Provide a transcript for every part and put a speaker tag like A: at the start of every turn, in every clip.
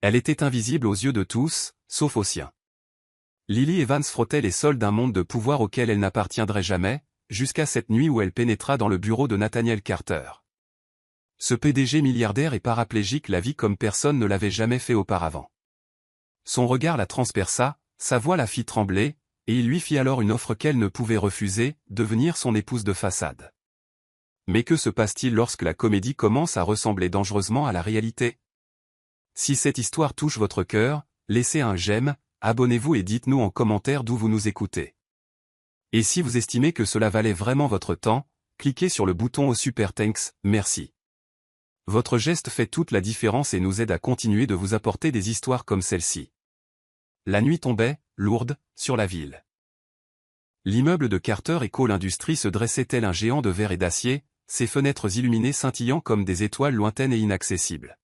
A: Elle était invisible aux yeux de tous, sauf aux siens. Lily Evans frottait les sols d'un monde de pouvoir auquel elle n'appartiendrait jamais, jusqu'à cette nuit où elle pénétra dans le bureau de Nathaniel Carter. Ce PDG milliardaire et paraplégique la vit comme personne ne l'avait jamais fait auparavant. Son regard la transperça, sa voix la fit trembler, et il lui fit alors une offre qu'elle ne pouvait refuser, devenir son épouse de façade. Mais que se passe-t-il lorsque la comédie commence à ressembler dangereusement à la réalité? Si cette histoire touche votre cœur, laissez un j'aime, abonnez-vous et dites-nous en commentaire d'où vous nous écoutez. Et si vous estimez que cela valait vraiment votre temps, cliquez sur le bouton au super thanks, merci. Votre geste fait toute la différence et nous aide à continuer de vous apporter des histoires comme celle-ci. La nuit tombait, lourde, sur la ville. L'immeuble de Carter & Cole Industries se dressait tel un géant de verre et d'acier, ses fenêtres illuminées scintillant comme des étoiles lointaines et inaccessibles.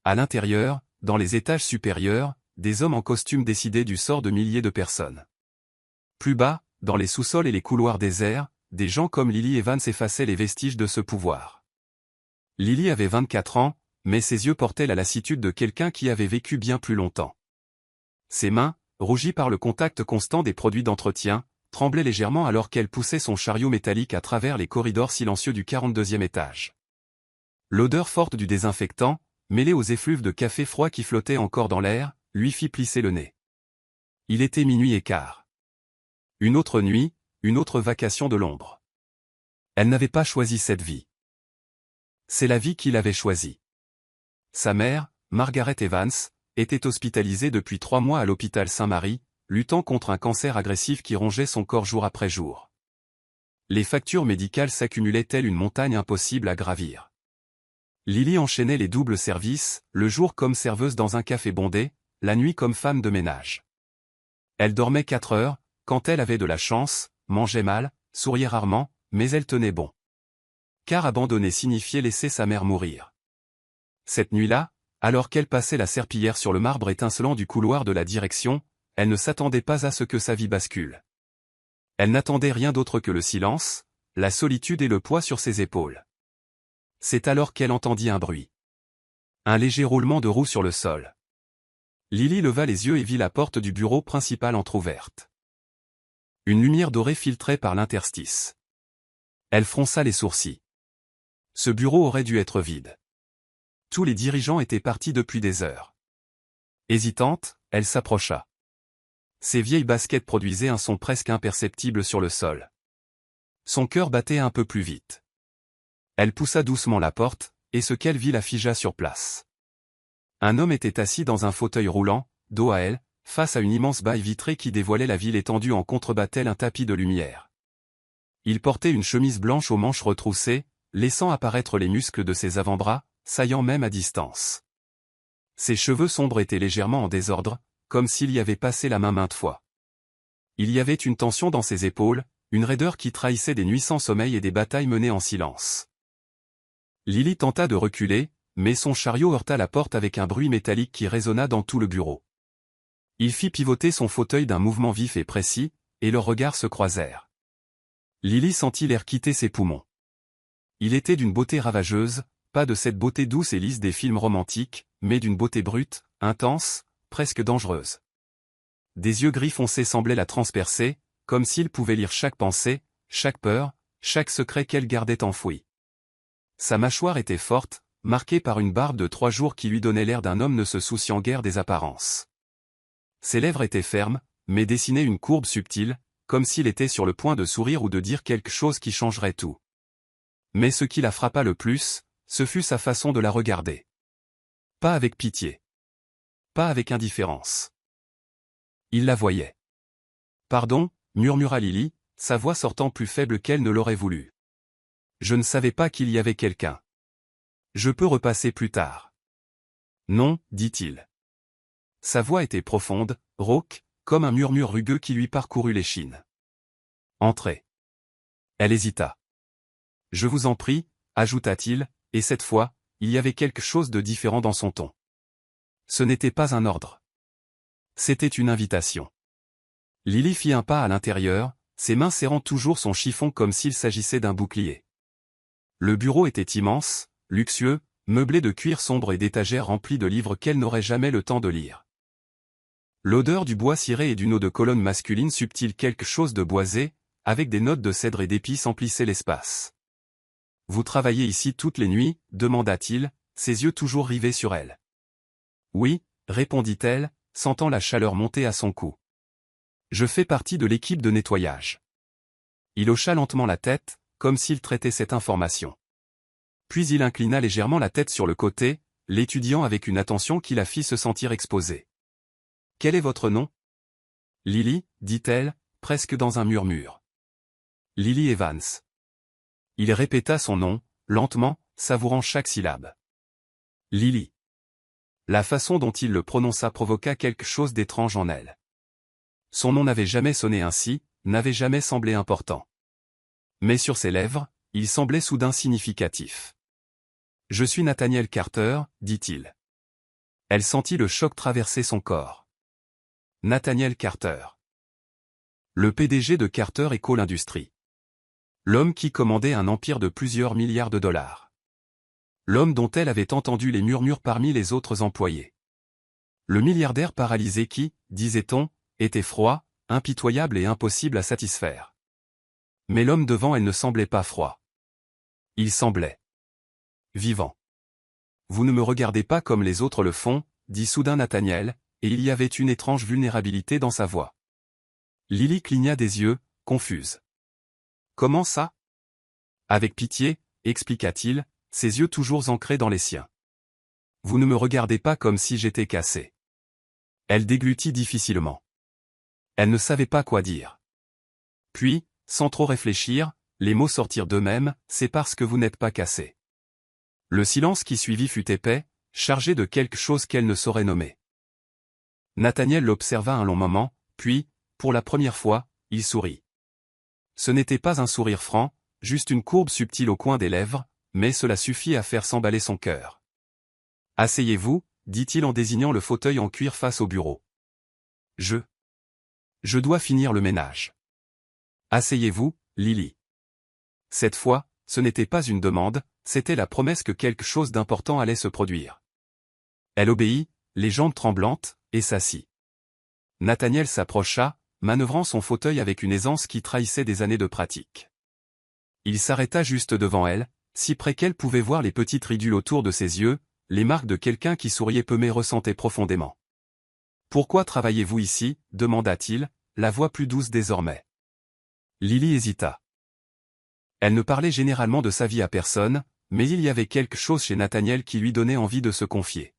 A: À l'intérieur, dans les étages supérieurs, des hommes en costume décidaient du sort de milliers de personnes. Plus bas, dans les sous-sols et les couloirs déserts, des gens comme Lily Evans effaçaient les vestiges de ce pouvoir. Lily avait 24 ans, mais ses yeux portaient la lassitude de quelqu'un qui avait vécu bien plus longtemps. Ses mains, rougies par le contact constant des produits d'entretien, tremblaient légèrement alors qu'elle poussait son chariot métallique à travers les corridors silencieux du 42e étage. L'odeur forte du désinfectant, mêlée aux effluves de café froid qui flottaient encore dans l'air, lui fit plisser le nez. Il était minuit et quart. Une autre nuit, une autre vacation de l'ombre. Elle n'avait pas choisi cette vie. C'est la vie qu'il avait choisie. Sa mère, Margaret Evans, était hospitalisée depuis 3 mois à l'hôpital Saint-Marie, luttant contre un cancer agressif qui rongeait son corps jour après jour. Les factures médicales s'accumulaient telles une montagne impossible à gravir. Lily enchaînait les doubles services, le jour comme serveuse dans un café bondé, la nuit comme femme de ménage. Elle dormait 4 heures, quand elle avait de la chance, mangeait mal, souriait rarement, mais elle tenait bon. Car abandonner signifiait laisser sa mère mourir. Cette nuit-là, alors qu'elle passait la serpillière sur le marbre étincelant du couloir de la direction, elle ne s'attendait pas à ce que sa vie bascule. Elle n'attendait rien d'autre que le silence, la solitude et le poids sur ses épaules. C'est alors qu'elle entendit un bruit. Un léger roulement de roues sur le sol. Lily leva les yeux et vit la porte du bureau principal entr'ouverte. Une lumière dorée filtrait par l'interstice. Elle fronça les sourcils. Ce bureau aurait dû être vide. Tous les dirigeants étaient partis depuis des heures. Hésitante, elle s'approcha. Ses vieilles baskets produisaient un son presque imperceptible sur le sol. Son cœur battait un peu plus vite. Elle poussa doucement la porte, et ce qu'elle vit la figea sur place. Un homme était assis dans un fauteuil roulant, dos à elle, face à une immense baie vitrée qui dévoilait la ville étendue en contrebas tel un tapis de lumière. Il portait une chemise blanche aux manches retroussées, laissant apparaître les muscles de ses avant-bras, saillants même à distance. Ses cheveux sombres étaient légèrement en désordre, comme s'il y avait passé la main maintes fois. Il y avait une tension dans ses épaules, une raideur qui trahissait des nuits sans sommeil et des batailles menées en silence. Lily tenta de reculer, mais son chariot heurta la porte avec un bruit métallique qui résonna dans tout le bureau. Il fit pivoter son fauteuil d'un mouvement vif et précis, et leurs regards se croisèrent. Lily sentit l'air quitter ses poumons. Il était d'une beauté ravageuse, pas de cette beauté douce et lisse des films romantiques, mais d'une beauté brute, intense, presque dangereuse. Des yeux gris foncés semblaient la transpercer, comme s'ils pouvaient lire chaque pensée, chaque peur, chaque secret qu'elle gardait enfoui. Sa mâchoire était forte, marquée par une barbe de 3 jours qui lui donnait l'air d'un homme ne se souciant guère des apparences. Ses lèvres étaient fermes, mais dessinaient une courbe subtile, comme s'il était sur le point de sourire ou de dire quelque chose qui changerait tout. Mais ce qui la frappa le plus, ce fut sa façon de la regarder. Pas avec pitié. Pas avec indifférence. Il la voyait. « Pardon » murmura Lily, sa voix sortant plus faible qu'elle ne l'aurait voulu. « Je ne savais pas qu'il y avait quelqu'un. Je peux repasser plus tard. »« Non, » dit-il. Sa voix était profonde, rauque, comme un murmure rugueux qui lui parcourut l'échine. « Entrez. » Elle hésita. « Je vous en prie, » ajouta-t-il, et cette fois, il y avait quelque chose de différent dans son ton. Ce n'était pas un ordre. C'était une invitation. Lily fit un pas à l'intérieur, ses mains serrant toujours son chiffon comme s'il s'agissait d'un bouclier. Le bureau était immense, luxueux, meublé de cuir sombre et d'étagères remplies de livres qu'elle n'aurait jamais le temps de lire. L'odeur du bois ciré et d'une eau de colonne masculine subtile, quelque chose de boisé, avec des notes de cèdre et d'épices emplissait l'espace. « Vous travaillez ici toutes les nuits ?» demanda-t-il, ses yeux toujours rivés sur elle. « Oui » répondit-elle, sentant la chaleur monter à son cou. « Je fais partie de l'équipe de nettoyage. » Il hocha lentement la tête, comme s'il traitait cette information. Puis il inclina légèrement la tête sur le côté, l'étudiant avec une attention qui la fit se sentir exposée. « Quel est votre nom ?»« Lily » dit-elle, presque dans un murmure. « Lily Evans. » Il répéta son nom, lentement, savourant chaque syllabe. « Lily. » La façon dont il le prononça provoqua quelque chose d'étrange en elle. Son nom n'avait jamais sonné ainsi, n'avait jamais semblé important. Mais sur ses lèvres, il semblait soudain significatif. « Je suis Nathaniel Carter » dit-il. Elle sentit le choc traverser son corps. Nathaniel Carter. Le PDG de Carter & Cole Industries. L'homme qui commandait un empire de plusieurs milliards de dollars. L'homme dont elle avait entendu les murmures parmi les autres employés. Le milliardaire paralysé qui, disait-on, était froid, impitoyable et impossible à satisfaire. Mais l'homme devant elle ne semblait pas froid. Il semblait vivant. « Vous ne me regardez pas comme les autres le font, » dit soudain Nathaniel, et il y avait une étrange vulnérabilité dans sa voix. Lily cligna des yeux, confuse. « Comment ça ?» Avec pitié, expliqua-t-il, ses yeux toujours ancrés dans les siens. « Vous ne me regardez pas comme si j'étais cassé. » Elle déglutit difficilement. Elle ne savait pas quoi dire. Puis, sans trop réfléchir, les mots sortirent d'eux-mêmes, « C'est parce que vous n'êtes pas cassé. » Le silence qui suivit fut épais, chargé de quelque chose qu'elle ne saurait nommer. Nathaniel l'observa un long moment, puis, pour la première fois, il sourit. Ce n'était pas un sourire franc, juste une courbe subtile au coin des lèvres, mais cela suffit à faire s'emballer son cœur. « Asseyez-vous » dit-il en désignant le fauteuil en cuir face au bureau. « Je dois finir le ménage. »« Asseyez-vous, Lily. » Cette fois, ce n'était pas une demande, c'était la promesse que quelque chose d'important allait se produire. Elle obéit, les jambes tremblantes, et s'assit. Nathaniel s'approcha, manœuvrant son fauteuil avec une aisance qui trahissait des années de pratique. Il s'arrêta juste devant elle, si près qu'elle pouvait voir les petites ridules autour de ses yeux, les marques de quelqu'un qui souriait peu mais ressentait profondément. « Pourquoi travaillez-vous ici » demanda-t-il, la voix plus douce désormais. Lily hésita. Elle ne parlait généralement de sa vie à personne, mais il y avait quelque chose chez Nathaniel qui lui donnait envie de se confier.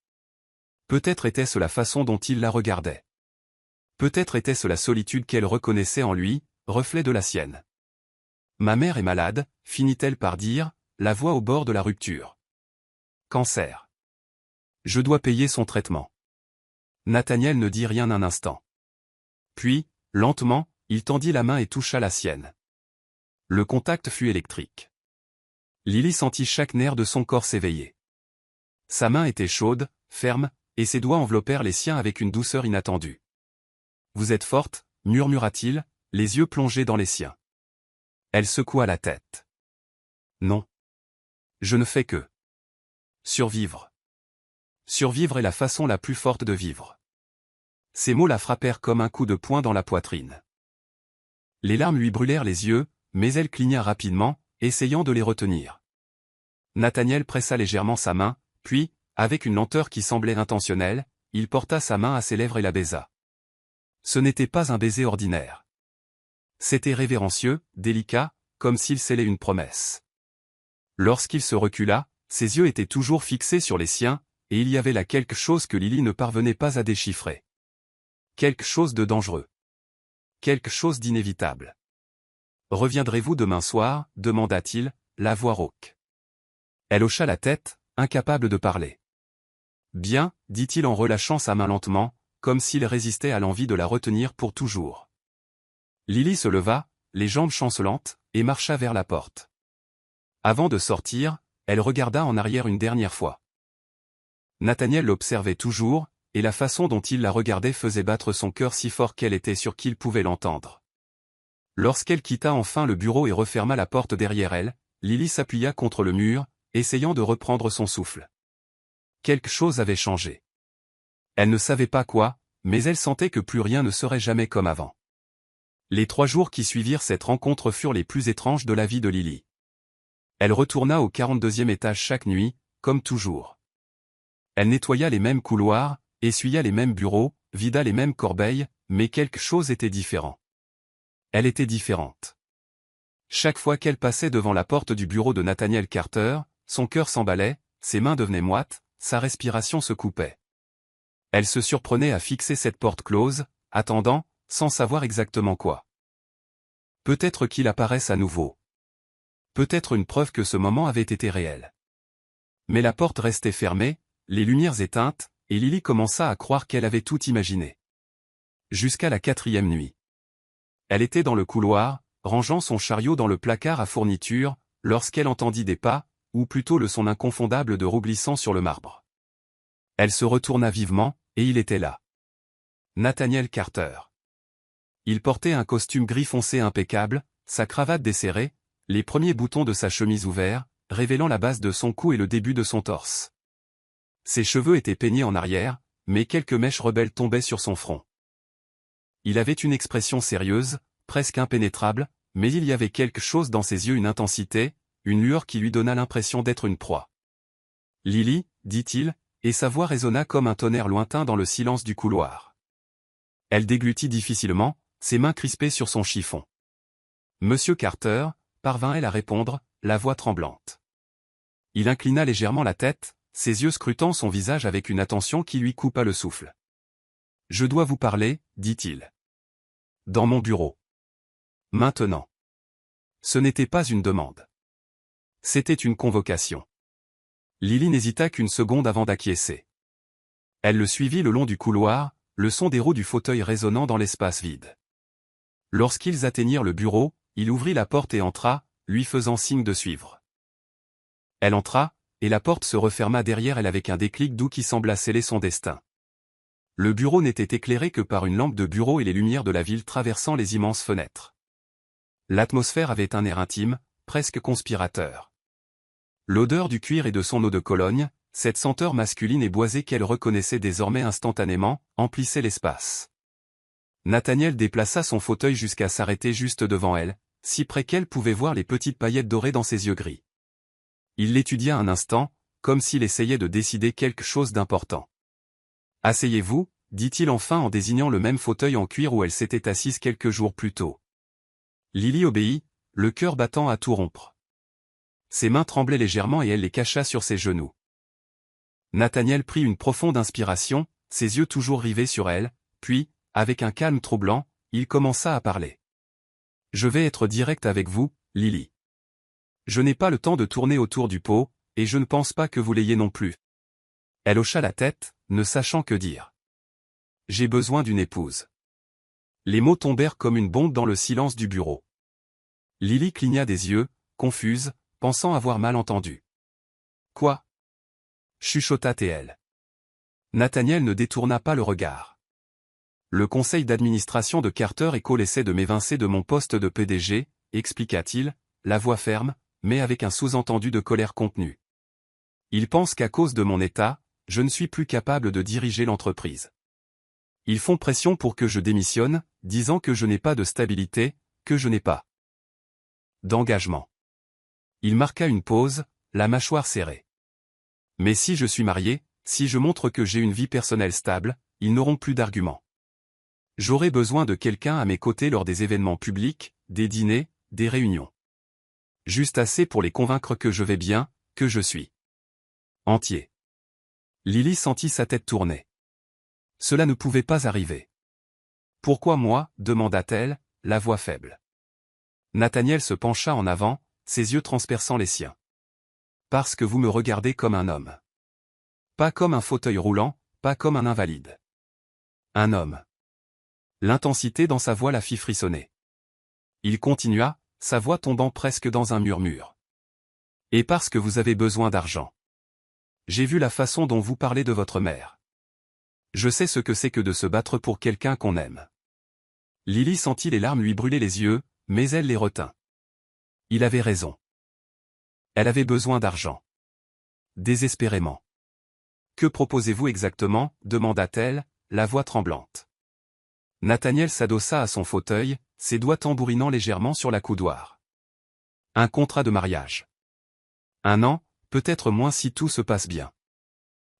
A: Peut-être était-ce la façon dont il la regardait. Peut-être était-ce la solitude qu'elle reconnaissait en lui, reflet de la sienne. « Ma mère est malade » finit-elle par dire, la voix au bord de la rupture. « Cancer. Je dois payer son traitement. » Nathaniel ne dit rien un instant. Puis, lentement, il tendit la main et toucha la sienne. Le contact fut électrique. Lily sentit chaque nerf de son corps s'éveiller. Sa main était chaude, ferme, et ses doigts enveloppèrent les siens avec une douceur inattendue. « Vous êtes forte » murmura-t-il, les yeux plongés dans les siens. Elle secoua la tête. « Non. Je ne fais que survivre. Survivre est la façon la plus forte de vivre. » Ces mots la frappèrent comme un coup de poing dans la poitrine. Les larmes lui brûlèrent les yeux, mais elle cligna rapidement, essayant de les retenir. Nathaniel pressa légèrement sa main, puis, avec une lenteur qui semblait intentionnelle, il porta sa main à ses lèvres et la baisa. Ce n'était pas un baiser ordinaire. C'était révérencieux, délicat, comme s'il scellait une promesse. Lorsqu'il se recula, ses yeux étaient toujours fixés sur les siens, et il y avait là quelque chose que Lily ne parvenait pas à déchiffrer. Quelque chose de dangereux. Quelque chose d'inévitable. « Reviendrez-vous demain soir » demanda-t-il, la voix rauque. Elle hocha la tête, incapable de parler. « Bien » dit-il en relâchant sa main lentement, comme s'il résistait à l'envie de la retenir pour toujours. Lily se leva, les jambes chancelantes, et marcha vers la porte. Avant de sortir, elle regarda en arrière une dernière fois. Nathaniel l'observait toujours, et la façon dont il la regardait faisait battre son cœur si fort qu'elle était sûre qu'il pouvait l'entendre. Lorsqu'elle quitta enfin le bureau et referma la porte derrière elle, Lily s'appuya contre le mur, essayant de reprendre son souffle. quelque chose avait changé. Elle ne savait pas quoi, mais elle sentait que plus rien ne serait jamais comme avant. Les 3 jours qui suivirent cette rencontre furent les plus étranges de la vie de Lily. Elle retourna au 42e étage chaque nuit, comme toujours. Elle nettoya les mêmes couloirs, essuya les mêmes bureaux, vida les mêmes corbeilles, mais quelque chose était différent. Elle était différente. Chaque fois qu'elle passait devant la porte du bureau de Nathaniel Carter, son cœur s'emballait, ses mains devenaient moites, sa respiration se coupait. Elle se surprenait à fixer cette porte close, attendant, sans savoir exactement quoi. Peut-être qu'il apparaisse à nouveau. Peut-être une preuve que ce moment avait été réel. Mais la porte restait fermée, les lumières éteintes, et Lily commença à croire qu'elle avait tout imaginé. Jusqu'à la 4e nuit. Elle était dans le couloir, rangeant son chariot dans le placard à fournitures, lorsqu'elle entendit des pas, ou plutôt le son inconfondable de roues glissant sur le marbre. Elle se retourna vivement, et il était là. Nathaniel Carter. Il portait un costume gris foncé impeccable, sa cravate desserrée, les premiers boutons de sa chemise ouverts, révélant la base de son cou et le début de son torse. Ses cheveux étaient peignés en arrière, mais quelques mèches rebelles tombaient sur son front. Il avait une expression sérieuse, presque impénétrable, mais il y avait quelque chose dans ses yeux, une intensité, une lueur qui lui donna l'impression d'être une proie. « Lily » dit-il, et sa voix résonna comme un tonnerre lointain dans le silence du couloir. Elle déglutit difficilement, ses mains crispées sur son chiffon. « Monsieur Carter » parvint-elle à répondre, la voix tremblante. Il inclina légèrement la tête, ses yeux scrutant son visage avec une attention qui lui coupa le souffle. « Je dois vous parler, dit-il. Dans mon bureau. Maintenant. » Ce n'était pas une demande. C'était une convocation. Lily n'hésita qu'une seconde avant d'acquiescer. Elle le suivit le long du couloir, le son des roues du fauteuil résonnant dans l'espace vide. Lorsqu'ils atteignirent le bureau, il ouvrit la porte et entra, lui faisant signe de suivre. Elle entra, et la porte se referma derrière elle avec un déclic doux qui sembla sceller son destin. Le bureau n'était éclairé que par une lampe de bureau et les lumières de la ville traversant les immenses fenêtres. L'atmosphère avait un air intime, presque conspirateur. L'odeur du cuir et de son eau de Cologne, cette senteur masculine et boisée qu'elle reconnaissait désormais instantanément, emplissait l'espace. Nathaniel déplaça son fauteuil jusqu'à s'arrêter juste devant elle, si près qu'elle pouvait voir les petites paillettes dorées dans ses yeux gris. Il l'étudia un instant, comme s'il essayait de décider quelque chose d'important. « Asseyez-vous » dit-il enfin en désignant le même fauteuil en cuir où elle s'était assise quelques jours plus tôt. Lily obéit, le cœur battant à tout rompre. Ses mains tremblaient légèrement et elle les cacha sur ses genoux. Nathaniel prit une profonde inspiration, ses yeux toujours rivés sur elle, puis, avec un calme troublant, il commença à parler. « Je vais être direct avec vous, Lily. Je n'ai pas le temps de tourner autour du pot, et je ne pense pas que vous l'ayez non plus. » Elle hocha la tête, ne sachant que dire. « J'ai besoin d'une épouse. » Les mots tombèrent comme une bombe dans le silence du bureau. Lily cligna des yeux, confuse, pensant avoir mal entendu. « Quoi » chuchota-t-elle. Nathaniel ne détourna pas le regard. « Le conseil d'administration de Carter & Co essaie de m'évincer de mon poste de PDG, expliqua-t-il, la voix ferme, mais avec un sous-entendu de colère contenue. Ils pensent qu'à cause de mon état, je ne suis plus capable de diriger l'entreprise. Ils font pression pour que je démissionne, disant que je n'ai pas de stabilité, que je n'ai pas d'engagement. » Il marqua une pause, la mâchoire serrée. « Mais si je suis marié, si je montre que j'ai une vie personnelle stable, ils n'auront plus d'arguments. J'aurai besoin de quelqu'un à mes côtés lors des événements publics, des dîners, des réunions. Juste assez pour les convaincre que je vais bien, que je suis entier. » Lily sentit sa tête tourner. Cela ne pouvait pas arriver. « Pourquoi moi » demanda-t-elle, la voix faible. Nathaniel se pencha en avant, ses yeux transperçant les siens. « Parce que vous me regardez comme un homme. Pas comme un fauteuil roulant, pas comme un invalide. Un homme. » L'intensité dans sa voix la fit frissonner. Il continua, sa voix tombant presque dans un murmure. « Et parce que vous avez besoin d'argent. J'ai vu la façon dont vous parlez de votre mère. Je sais ce que c'est que de se battre pour quelqu'un qu'on aime. » Lily sentit les larmes lui brûler les yeux, mais elle les retint. Il avait raison. Elle avait besoin d'argent. Désespérément. Que proposez-vous exactement demanda-t-elle, la voix tremblante. Nathaniel s'adossa à son fauteuil, ses doigts tambourinant légèrement sur la coudoir. Un contrat de mariage. 1 an, peut-être moins si tout se passe bien.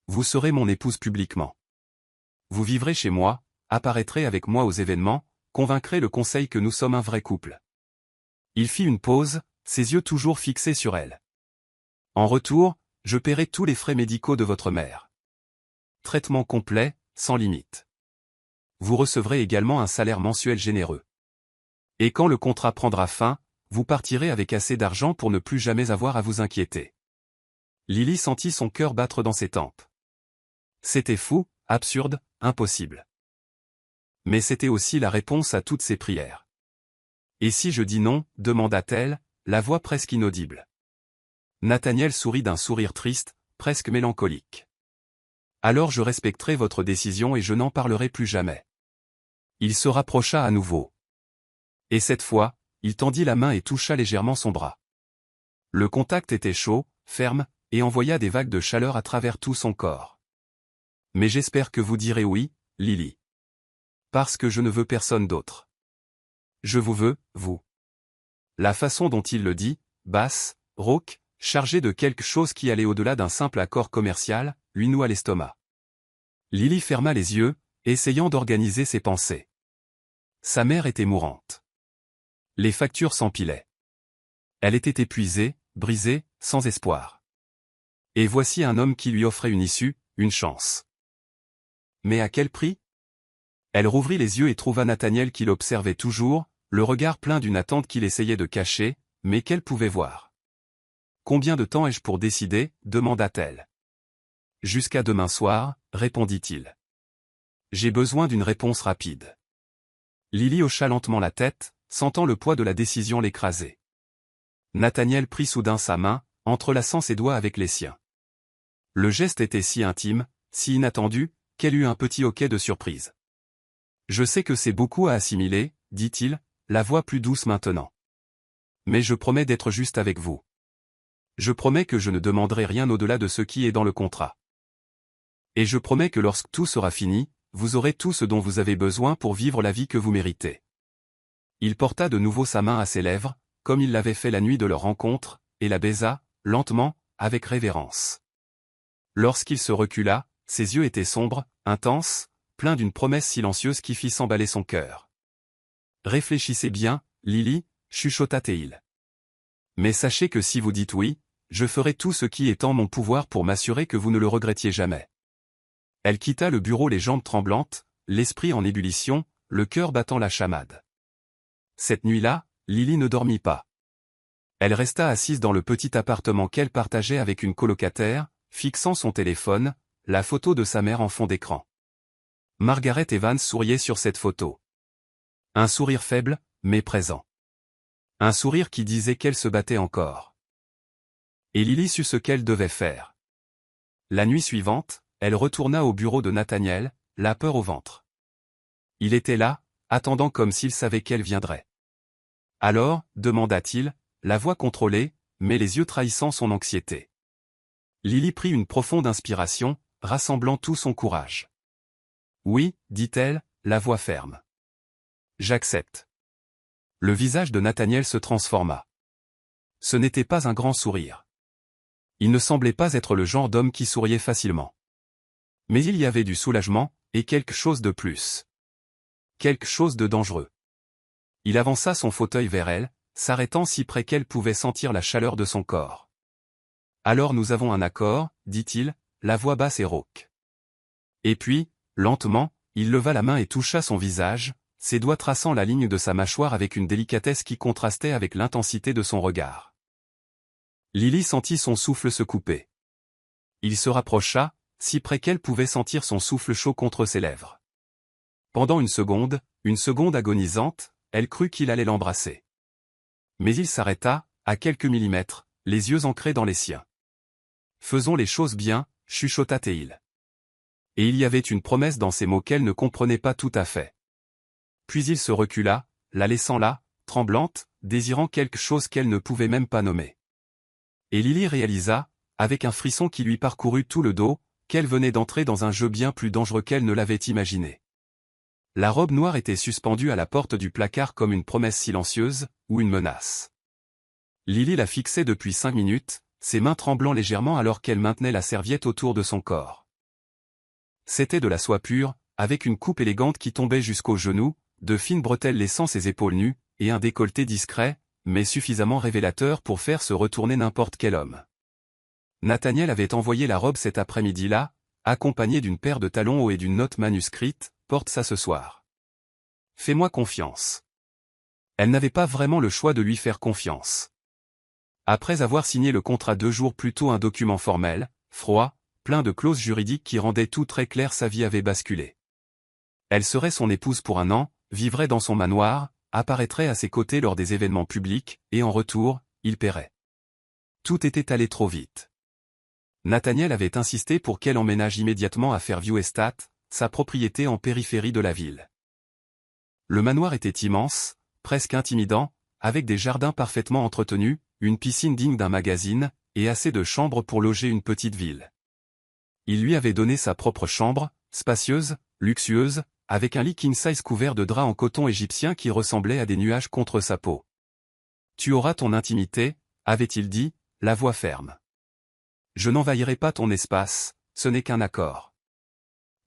A: Vous serez mon épouse publiquement. Vous vivrez chez moi, apparaîtrez avec moi aux événements, convaincrez le conseil que nous sommes un vrai couple. Il fit une pause, ses yeux toujours fixés sur elle. En retour, je paierai tous les frais médicaux de votre mère. Traitement complet, sans limite. Vous recevrez également un salaire mensuel généreux. Et quand le contrat prendra fin, vous partirez avec assez d'argent pour ne plus jamais avoir à vous inquiéter. Lily sentit son cœur battre dans ses tempes. C'était fou, absurde, impossible. Mais c'était aussi la réponse à toutes ses prières. Et si je dis non, demanda-t-elle, la voix presque inaudible. Nathaniel sourit d'un sourire triste, presque mélancolique. Alors je respecterai votre décision et je n'en parlerai plus jamais. Il se rapprocha à nouveau. Et cette fois, il tendit la main et toucha légèrement son bras. Le contact était chaud, ferme, et envoya des vagues de chaleur à travers tout son corps. Mais j'espère que vous direz oui, Lily. Parce que je ne veux personne d'autre. Je vous veux, vous. La façon dont il le dit, basse, rauque, chargée de quelque chose qui allait au-delà d'un simple accord commercial, lui noua l'estomac. Lily ferma les yeux, essayant d'organiser ses pensées. Sa mère était mourante. Les factures s'empilaient. Elle était épuisée, brisée, sans espoir. Et voici un homme qui lui offrait une issue, une chance. Mais à quel prix? Elle rouvrit les yeux et trouva Nathaniel qui l'observait toujours, le regard plein d'une attente qu'il essayait de cacher, mais qu'elle pouvait voir. Combien de temps ai-je pour décider? Demanda-t-elle. Jusqu'à demain soir, répondit-il. J'ai besoin d'une réponse rapide. Lily hocha lentement la tête, sentant le poids de la décision l'écraser. Nathaniel prit soudain sa main, entrelaçant ses doigts avec les siens. Le geste était si intime, si inattendu, qu'elle eut un petit hoquet de surprise. Je sais que c'est beaucoup à assimiler, dit-il, la voix plus douce maintenant. Mais je promets d'être juste avec vous. Je promets que je ne demanderai rien au-delà de ce qui est dans le contrat. Et je promets que lorsque tout sera fini, vous aurez tout ce dont vous avez besoin pour vivre la vie que vous méritez. Il porta de nouveau sa main à ses lèvres, comme il l'avait fait la nuit de leur rencontre, et la baisa, lentement, avec révérence. Lorsqu'il se recula, ses yeux étaient sombres, intenses, pleins d'une promesse silencieuse qui fit s'emballer son cœur. Réfléchissez bien, Lily, chuchota-t-il. Mais sachez que si vous dites oui, je ferai tout ce qui est en mon pouvoir pour m'assurer que vous ne le regrettiez jamais. Elle quitta le bureau les jambes tremblantes, l'esprit en ébullition, le cœur battant la chamade. Cette nuit-là, Lily ne dormit pas. Elle resta assise dans le petit appartement qu'elle partageait avec une colocataire, fixant son téléphone, la photo de sa mère en fond d'écran. Margaret Evans souriait sur cette photo. Un sourire faible, mais présent. Un sourire qui disait qu'elle se battait encore. Et Lily sut ce qu'elle devait faire. La nuit suivante, elle retourna au bureau de Nathaniel, la peur au ventre. Il était là, attendant comme s'il savait qu'elle viendrait. Alors, demanda-t-il, la voix contrôlée, mais les yeux trahissant son anxiété. Lily prit une profonde inspiration, rassemblant tout son courage. Oui, dit-elle, la voix ferme. J'accepte. Le visage de Nathaniel se transforma. Ce n'était pas un grand sourire. Il ne semblait pas être le genre d'homme qui souriait facilement. Mais il y avait du soulagement, et quelque chose de plus. Quelque chose de dangereux. Il avança son fauteuil vers elle, s'arrêtant si près qu'elle pouvait sentir la chaleur de son corps. Alors nous avons un accord, dit-il, la voix basse et rauque. Et puis, lentement, il leva la main et toucha son visage, ses doigts traçant la ligne de sa mâchoire avec une délicatesse qui contrastait avec l'intensité de son regard. Lily sentit son souffle se couper. Il se rapprocha, si près qu'elle pouvait sentir son souffle chaud contre ses lèvres. Pendant une seconde agonisante, elle crut qu'il allait l'embrasser. Mais il s'arrêta, à quelques millimètres, les yeux ancrés dans les siens. Faisons les choses bien, chuchota-t-il. Et il y avait une promesse dans ces mots qu'elle ne comprenait pas tout à fait. Puis il se recula, la laissant là, tremblante, désirant quelque chose qu'elle ne pouvait même pas nommer. Et Lily réalisa, avec un frisson qui lui parcourut tout le dos, qu'elle venait d'entrer dans un jeu bien plus dangereux qu'elle ne l'avait imaginé. La robe noire était suspendue à la porte du placard comme une promesse silencieuse, ou une menace. Lily la fixait depuis 5 minutes, ses mains tremblant légèrement alors qu'elle maintenait la serviette autour de son corps. C'était de la soie pure, avec une coupe élégante qui tombait jusqu'aux genoux, de fines bretelles laissant ses épaules nues, et un décolleté discret, mais suffisamment révélateur pour faire se retourner n'importe quel homme. Nathaniel avait envoyé la robe cet après-midi-là, accompagnée d'une paire de talons hauts et d'une note manuscrite, « Porte ça ce soir. Fais-moi confiance. » Elle n'avait pas vraiment le choix de lui faire confiance. Après avoir signé le contrat 2 jours plus tôt, un document formel, froid, plein de clauses juridiques qui rendaient tout très clair, sa vie avait basculé. Elle serait son épouse pour 1 an, vivrait dans son manoir, apparaîtrait à ses côtés lors des événements publics, et en retour, il paierait. Tout était allé trop vite. Nathaniel avait insisté pour qu'elle emménage immédiatement à Fairview Estate, sa propriété en périphérie de la ville. Le manoir était immense, presque intimidant, avec des jardins parfaitement entretenus, une piscine digne d'un magazine, et assez de chambres pour loger une petite ville. Il lui avait donné sa propre chambre, spacieuse, luxueuse, avec un lit king-size couvert de draps en coton égyptien qui ressemblait à des nuages contre sa peau. « Tu auras ton intimité », avait-il dit, la voix ferme. « Je n'envahirai pas ton espace, ce n'est qu'un accord. »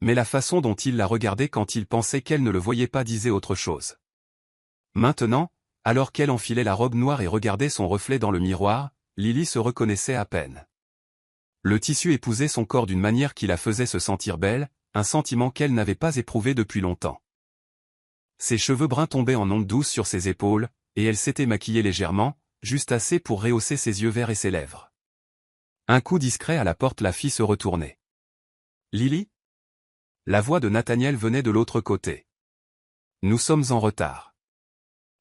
A: Mais la façon dont il la regardait quand il pensait qu'elle ne le voyait pas disait autre chose. Maintenant, alors qu'elle enfilait la robe noire et regardait son reflet dans le miroir, Lily se reconnaissait à peine. Le tissu épousait son corps d'une manière qui la faisait se sentir belle, un sentiment qu'elle n'avait pas éprouvé depuis longtemps. Ses cheveux bruns tombaient en ondes douces sur ses épaules, et elle s'était maquillée légèrement, juste assez pour rehausser ses yeux verts et ses lèvres. Un coup discret à la porte la fit se retourner. « Lily ?» La voix de Nathaniel venait de l'autre côté. « Nous sommes en retard. »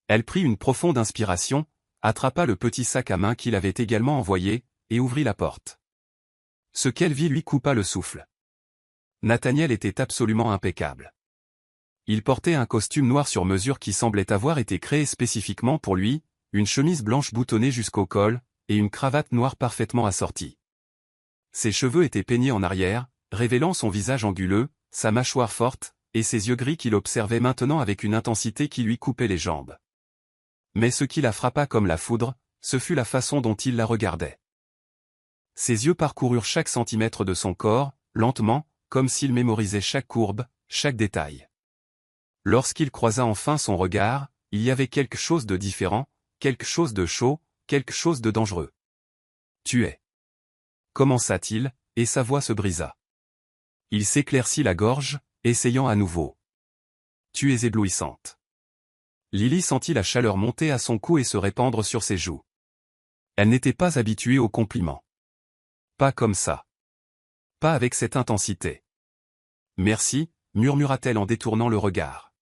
A: Elle prit une profonde inspiration, attrapa le petit sac à main qu'il avait également envoyé, et ouvrit la porte. Ce qu'elle vit lui coupa le souffle. Nathaniel était absolument impeccable. Il portait un costume noir sur mesure qui semblait avoir été créé spécifiquement pour lui, une chemise blanche boutonnée jusqu'au col, et une cravate noire parfaitement assortie. Ses cheveux étaient peignés en arrière, révélant son visage anguleux, sa mâchoire forte, et ses yeux gris qu'il observait maintenant avec une intensité qui lui coupait les jambes. Mais ce qui la frappa comme la foudre, ce fut la façon dont il la regardait. Ses yeux parcoururent chaque centimètre de son corps, lentement, comme s'il mémorisait chaque courbe, chaque détail. Lorsqu'il croisa enfin son regard, il y avait quelque chose de différent, quelque chose de chaud, quelque chose de dangereux. « Tu es. » commença-t-il, et sa voix se brisa. Il s'éclaircit la gorge, essayant à nouveau. « Tu es éblouissante. » Lily sentit la chaleur monter à son cou et se répandre sur ses joues. Elle n'était pas habituée aux compliments. Pas comme ça. Pas avec cette intensité. « Merci », murmura-t-elle en détournant le regard.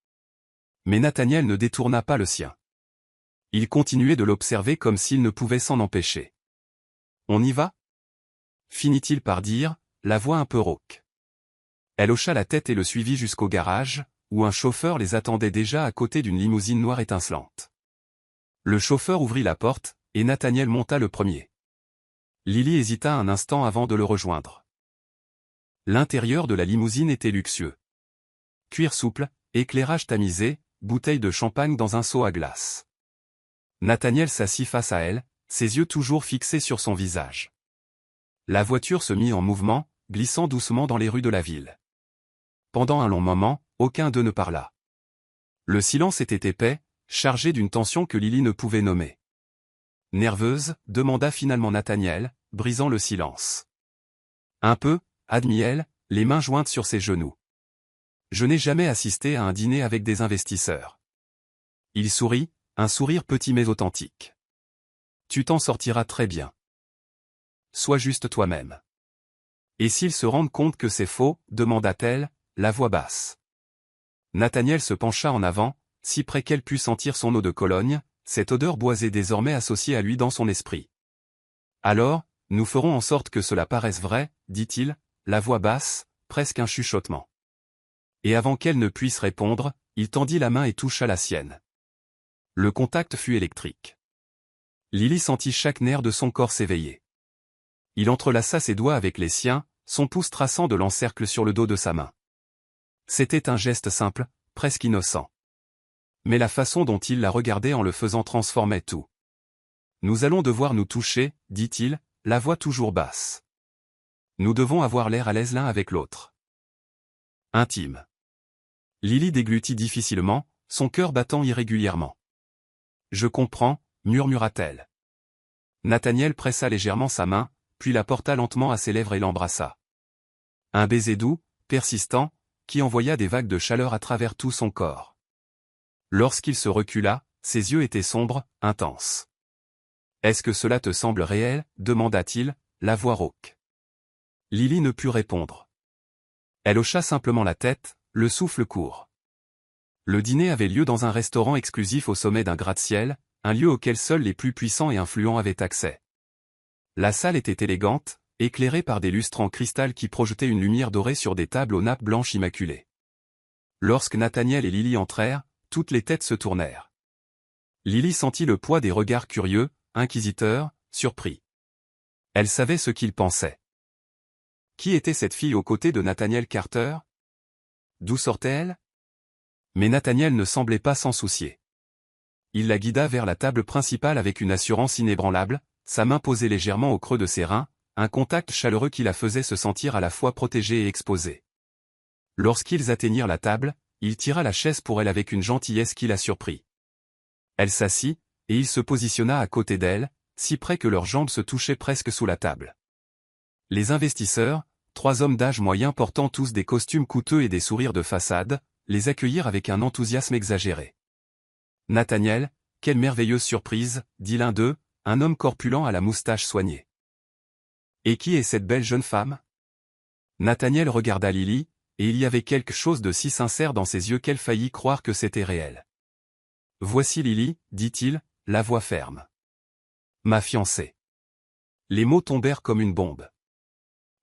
A: Mais Nathaniel ne détourna pas le sien. Il continuait de l'observer comme s'il ne pouvait s'en empêcher. « On y va ?» finit-il par dire, la voix un peu rauque. Elle hocha la tête et le suivit jusqu'au garage, où un chauffeur les attendait déjà à côté d'une limousine noire étincelante. Le chauffeur ouvrit la porte, et Nathaniel monta le premier. Lily hésita un instant avant de le rejoindre. L'intérieur de la limousine était luxueux. Cuir souple, éclairage tamisé, bouteille de champagne dans un seau à glace. Nathaniel s'assit face à elle, ses yeux toujours fixés sur son visage. La voiture se mit en mouvement, glissant doucement dans les rues de la ville. Pendant un long moment, aucun d'eux ne parla. Le silence était épais, chargé d'une tension que Lily ne pouvait nommer. Nerveuse, demanda finalement Nathaniel, brisant le silence. Un peu, admit-elle, les mains jointes sur ses genoux. Je n'ai jamais assisté à un dîner avec des investisseurs. Il sourit, un sourire petit mais authentique. Tu t'en sortiras très bien. Sois juste toi-même. Et s'ils se rendent compte que c'est faux, demanda-t-elle, la voix basse. Nathaniel se pencha en avant, si près qu'elle put sentir son eau de Cologne, cette odeur boisée désormais associée à lui dans son esprit. Alors, nous ferons en sorte que cela paraisse vrai, dit-il, la voix basse, presque un chuchotement. Et avant qu'elle ne puisse répondre, il tendit la main et toucha la sienne. Le contact fut électrique. Lily sentit chaque nerf de son corps s'éveiller. Il entrelaça ses doigts avec les siens, son pouce traçant de l'encercle sur le dos de sa main. C'était un geste simple, presque innocent. Mais la façon dont il la regardait en le faisant transformait tout. « Nous allons devoir nous toucher, dit-il, la voix toujours basse. Nous devons avoir l'air à l'aise l'un avec l'autre. » Intime. Lily déglutit difficilement, son cœur battant irrégulièrement. « Je comprends, » murmura-t-elle. Nathaniel pressa légèrement sa main, puis la porta lentement à ses lèvres et l'embrassa. Un baiser doux, persistant, qui envoya des vagues de chaleur à travers tout son corps. Lorsqu'il se recula, ses yeux étaient sombres, intenses. « Est-ce que cela te semble réel ?» demanda-t-il, la voix rauque. Lily ne put répondre. Elle hocha simplement la tête, le souffle court. Le dîner avait lieu dans un restaurant exclusif au sommet d'un gratte-ciel, un lieu auquel seuls les plus puissants et influents avaient accès. La salle était élégante, éclairée par des lustres en cristal qui projetaient une lumière dorée sur des tables aux nappes blanches immaculées. Lorsque Nathaniel et Lily entrèrent, toutes les têtes se tournèrent. Lily sentit le poids des regards curieux, inquisiteurs, surpris. Elle savait ce qu'ils pensaient. Qui était cette fille aux côtés de Nathaniel Carter? D'où sortait-elle? Mais Nathaniel ne semblait pas s'en soucier. Il la guida vers la table principale avec une assurance inébranlable, sa main posée légèrement au creux de ses reins, un contact chaleureux qui la faisait se sentir à la fois protégée et exposée. Lorsqu'ils atteignirent la table, il tira la chaise pour elle avec une gentillesse qui la surprit. Elle s'assit, et il se positionna à côté d'elle, si près que leurs jambes se touchaient presque sous la table. Les investisseurs, 3 hommes d'âge moyen portant tous des costumes coûteux et des sourires de façade, les accueillirent avec un enthousiasme exagéré. « Nathaniel, quelle merveilleuse surprise !» dit l'un d'eux, un homme corpulent à la moustache soignée. « Et qui est cette belle jeune femme ?» Nathaniel regarda Lily, et il y avait quelque chose de si sincère dans ses yeux qu'elle faillit croire que c'était réel. « Voici Lily, dit-il, la voix ferme. Ma fiancée. » Les mots tombèrent comme une bombe.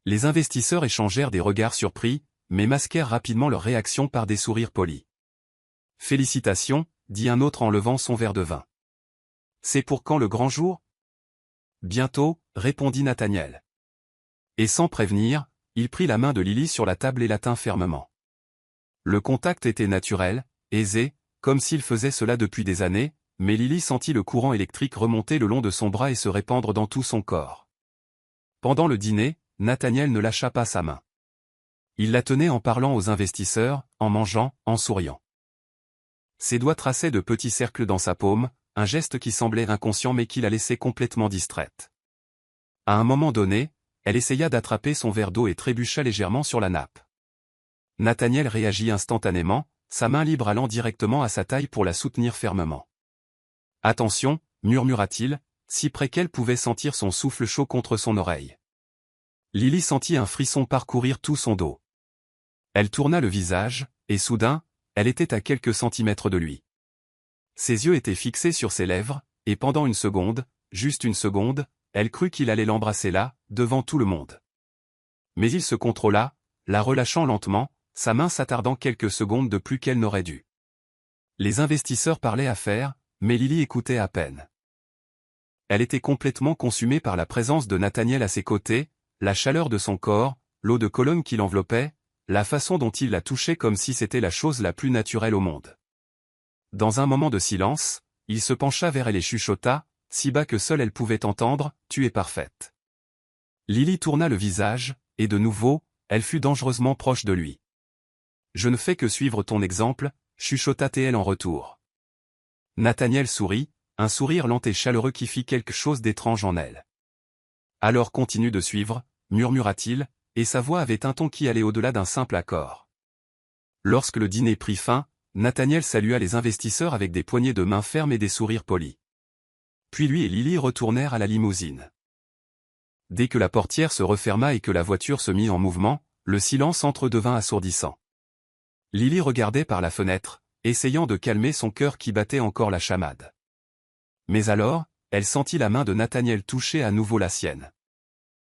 A: Les investisseurs échangèrent des regards surpris, mais masquèrent rapidement leur réaction par des sourires polis. « Félicitations, » dit un autre en levant son verre de vin. « C'est pour quand le grand jour ?» Bientôt, répondit Nathaniel. Et sans prévenir, il prit la main de Lily sur la table et la tint fermement. Le contact était naturel, aisé, comme s'il faisait cela depuis des années, mais Lily sentit le courant électrique remonter le long de son bras et se répandre dans tout son corps. Pendant le dîner, Nathaniel ne lâcha pas sa main. Il la tenait en parlant aux investisseurs, en mangeant, en souriant. Ses doigts traçaient de petits cercles dans sa paume, un geste qui semblait inconscient mais qui la laissait complètement distraite. À un moment donné, elle essaya d'attraper son verre d'eau et trébucha légèrement sur la nappe. Nathaniel réagit instantanément, sa main libre allant directement à sa taille pour la soutenir fermement. « Attention » murmura-t-il, si près qu'elle pouvait sentir son souffle chaud contre son oreille. Lily sentit un frisson parcourir tout son dos. Elle tourna le visage, et soudain, elle était à quelques centimètres de lui. Ses yeux étaient fixés sur ses lèvres, et pendant une seconde, juste une seconde, elle crut qu'il allait l'embrasser là, devant tout le monde. Mais il se contrôla, la relâchant lentement, sa main s'attardant quelques secondes de plus qu'elle n'aurait dû. Les investisseurs parlaient affaires, mais Lily écoutait à peine. Elle était complètement consumée par la présence de Nathaniel à ses côtés, la chaleur de son corps, l'eau de Cologne qui l'enveloppait, la façon dont il la touchait comme si c'était la chose la plus naturelle au monde. Dans un moment de silence, il se pencha vers elle et chuchota, si bas que seule elle pouvait entendre, « Tu es parfaite. » Lily tourna le visage, et de nouveau, elle fut dangereusement proche de lui. « Je ne fais que suivre ton exemple » chuchota-t-elle en retour. Nathaniel sourit, un sourire lent et chaleureux qui fit quelque chose d'étrange en elle. « Alors continue de suivre » murmura-t-il, et sa voix avait un ton qui allait au-delà d'un simple accord. Lorsque le dîner prit fin, Nathaniel salua les investisseurs avec des poignées de main fermes et des sourires polis. Puis lui et Lily retournèrent à la limousine. Dès que la portière se referma et que la voiture se mit en mouvement, le silence entre eux devint assourdissant. Lily regardait par la fenêtre, essayant de calmer son cœur qui battait encore la chamade. Mais alors, elle sentit la main de Nathaniel toucher à nouveau la sienne.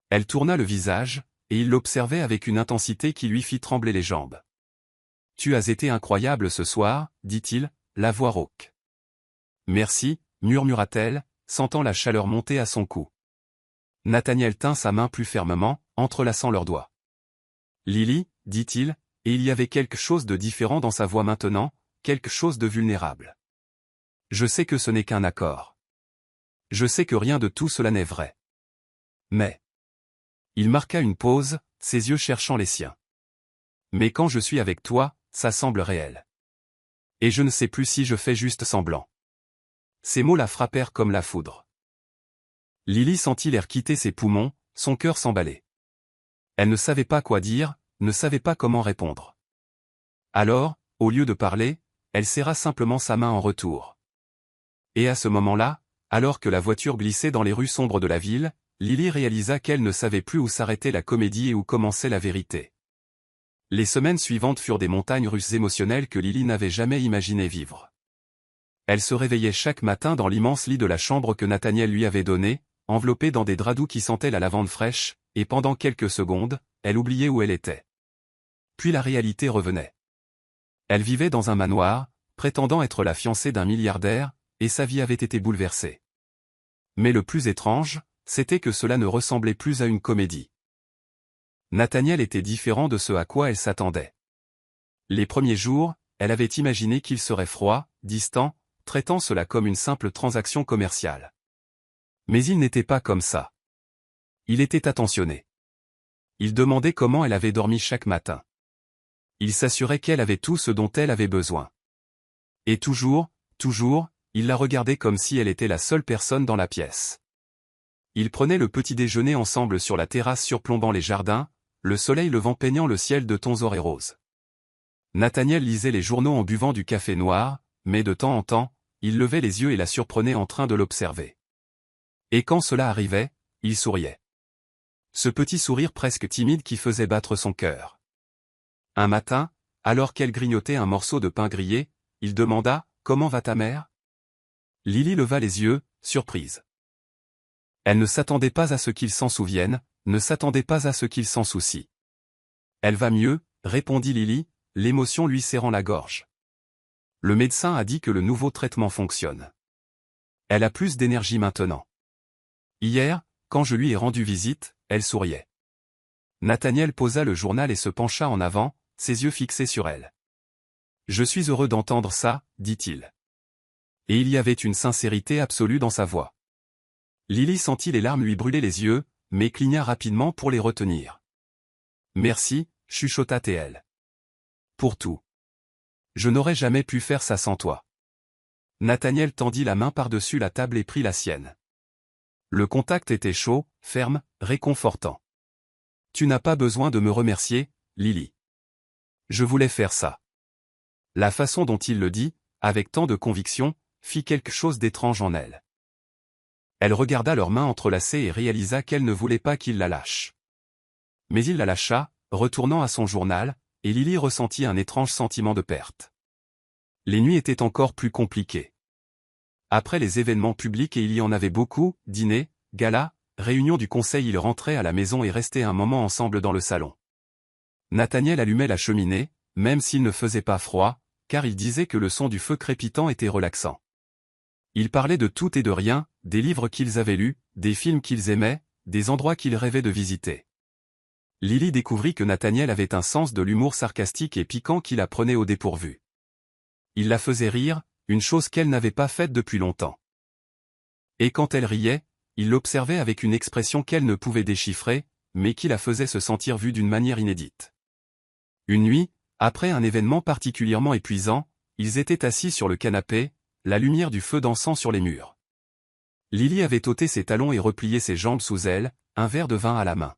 A: Elle tourna le visage, et il l'observait avec une intensité qui lui fit trembler les jambes. « Tu as été incroyable ce soir, » dit-il, la voix rauque. « Merci, » murmura-t-elle, sentant la chaleur monter à son cou. Nathaniel tint sa main plus fermement, entrelaçant leurs doigts. Lily, dit-il, et il y avait quelque chose de différent dans sa voix maintenant, quelque chose de vulnérable. Je sais que ce n'est qu'un accord. Je sais que rien de tout cela n'est vrai. Mais... Il marqua une pause, ses yeux cherchant les siens. Mais quand je suis avec toi, ça semble réel. Et je ne sais plus si je fais juste semblant. Ces mots la frappèrent comme la foudre. Lily sentit l'air quitter ses poumons, son cœur s'emballer. Elle ne savait pas quoi dire, ne savait pas comment répondre. Alors, au lieu de parler, elle serra simplement sa main en retour. Et à ce moment-là, alors que la voiture glissait dans les rues sombres de la ville, Lily réalisa qu'elle ne savait plus où s'arrêtait la comédie et où commençait la vérité. Les semaines suivantes furent des montagnes russes émotionnelles que Lily n'avait jamais imaginé vivre. Elle se réveillait chaque matin dans l'immense lit de la chambre que Nathaniel lui avait donné, enveloppée dans des draps doux qui sentaient la lavande fraîche, et pendant quelques secondes, elle oubliait où elle était. Puis la réalité revenait. Elle vivait dans un manoir, prétendant être la fiancée d'un milliardaire, et sa vie avait été bouleversée. Mais le plus étrange, c'était que cela ne ressemblait plus à une comédie. Nathaniel était différent de ce à quoi elle s'attendait. Les premiers jours, elle avait imaginé qu'il serait froid, distant, traitant cela comme une simple transaction commerciale. Mais il n'était pas comme ça. Il était attentionné. Il demandait comment elle avait dormi chaque matin. Il s'assurait qu'elle avait tout ce dont elle avait besoin. Et toujours, il la regardait comme si elle était la seule personne dans la pièce. Ils prenaient le petit déjeuner ensemble sur la terrasse surplombant les jardins, le soleil levant peignant le ciel de tons or et roses. Nathaniel lisait les journaux en buvant du café noir, mais de temps en temps, il levait les yeux et la surprenait en train de l'observer. Et quand cela arrivait, il souriait. Ce petit sourire presque timide qui faisait battre son cœur. Un matin, alors qu'elle grignotait un morceau de pain grillé, il demanda « Comment va ta mère ?» Lily leva les yeux, surprise. Elle ne s'attendait pas à ce qu'il s'en souvienne, ne s'attendait pas à ce qu'il s'en soucie. « Elle va mieux », répondit Lily, l'émotion lui serrant la gorge. Le médecin a dit que le nouveau traitement fonctionne. Elle a plus d'énergie maintenant. Hier, quand je lui ai rendu visite, elle souriait. Nathaniel posa le journal et se pencha en avant, ses yeux fixés sur elle. « Je suis heureux d'entendre ça, dit-il. » Et il y avait une sincérité absolue dans sa voix. Lily sentit les larmes lui brûler les yeux, mais cligna rapidement pour les retenir. « Merci, chuchota-t-elle. Pour tout. Je n'aurais jamais pu faire ça sans toi. » Nathaniel tendit la main par-dessus la table et prit la sienne. Le contact était chaud, ferme, réconfortant. « Tu n'as pas besoin de me remercier, Lily. Je voulais faire ça. » La façon dont il le dit, avec tant de conviction, fit quelque chose d'étrange en elle. Elle regarda leurs mains entrelacées et réalisa qu'elle ne voulait pas qu'il la lâche. Mais il la lâcha, retournant à son journal, et Lily ressentit un étrange sentiment de perte. Les nuits étaient encore plus compliquées. Après les événements publics et il y en avait beaucoup, dîners, galas, réunions du conseil, ils rentraient à la maison et restaient un moment ensemble dans le salon. Nathaniel allumait la cheminée, même s'il ne faisait pas froid, car il disait que le son du feu crépitant était relaxant. Ils parlaient de tout et de rien, des livres qu'ils avaient lus, des films qu'ils aimaient, des endroits qu'ils rêvaient de visiter. Lily découvrit que Nathaniel avait un sens de l'humour sarcastique et piquant qui la prenait au dépourvu. Il la faisait rire, une chose qu'elle n'avait pas faite depuis longtemps. Et quand elle riait, il l'observait avec une expression qu'elle ne pouvait déchiffrer, mais qui la faisait se sentir vue d'une manière inédite. Une nuit, après un événement particulièrement épuisant, ils étaient assis sur le canapé, la lumière du feu dansant sur les murs. Lily avait ôté ses talons et replié ses jambes sous elle, un verre de vin à la main.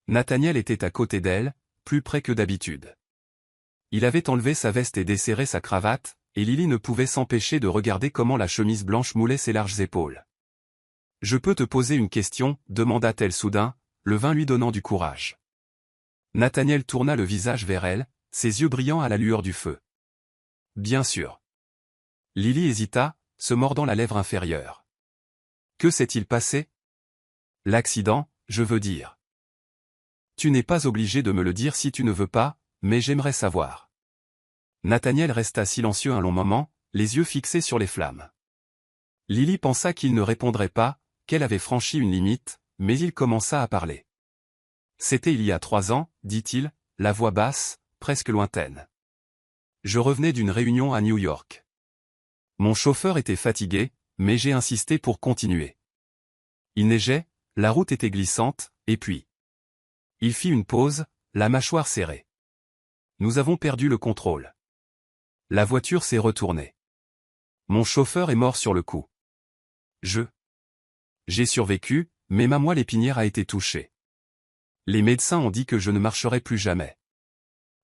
A: Nathaniel était à côté d'elle, plus près que d'habitude. Il avait enlevé sa veste et desserré sa cravate, et Lily ne pouvait s'empêcher de regarder comment la chemise blanche moulait ses larges épaules. « Je peux te poser une question ?» demanda-t-elle soudain, le vin lui donnant du courage. Nathaniel tourna le visage vers elle, ses yeux brillants à la lueur du feu. « Bien sûr. » Lily hésita, se mordant la lèvre inférieure. « Que s'est-il passé ? » « L'accident, je veux dire. » « Tu n'es pas obligé de me le dire si tu ne veux pas, mais j'aimerais savoir. » Nathaniel resta silencieux un long moment, les yeux fixés sur les flammes. Lily pensa qu'il ne répondrait pas, qu'elle avait franchi une limite, mais il commença à parler. « C'était il y a 3 ans, dit-il, la voix basse, presque lointaine. Je revenais d'une réunion à New York. Mon chauffeur était fatigué, mais j'ai insisté pour continuer. Il neigeait, la route était glissante, et puis... Il fit une pause, la mâchoire serrée. Nous avons perdu le contrôle. La voiture s'est retournée. Mon chauffeur est mort sur le coup. J'ai survécu, mais ma moelle épinière a été touchée. Les médecins ont dit que je ne marcherai plus jamais.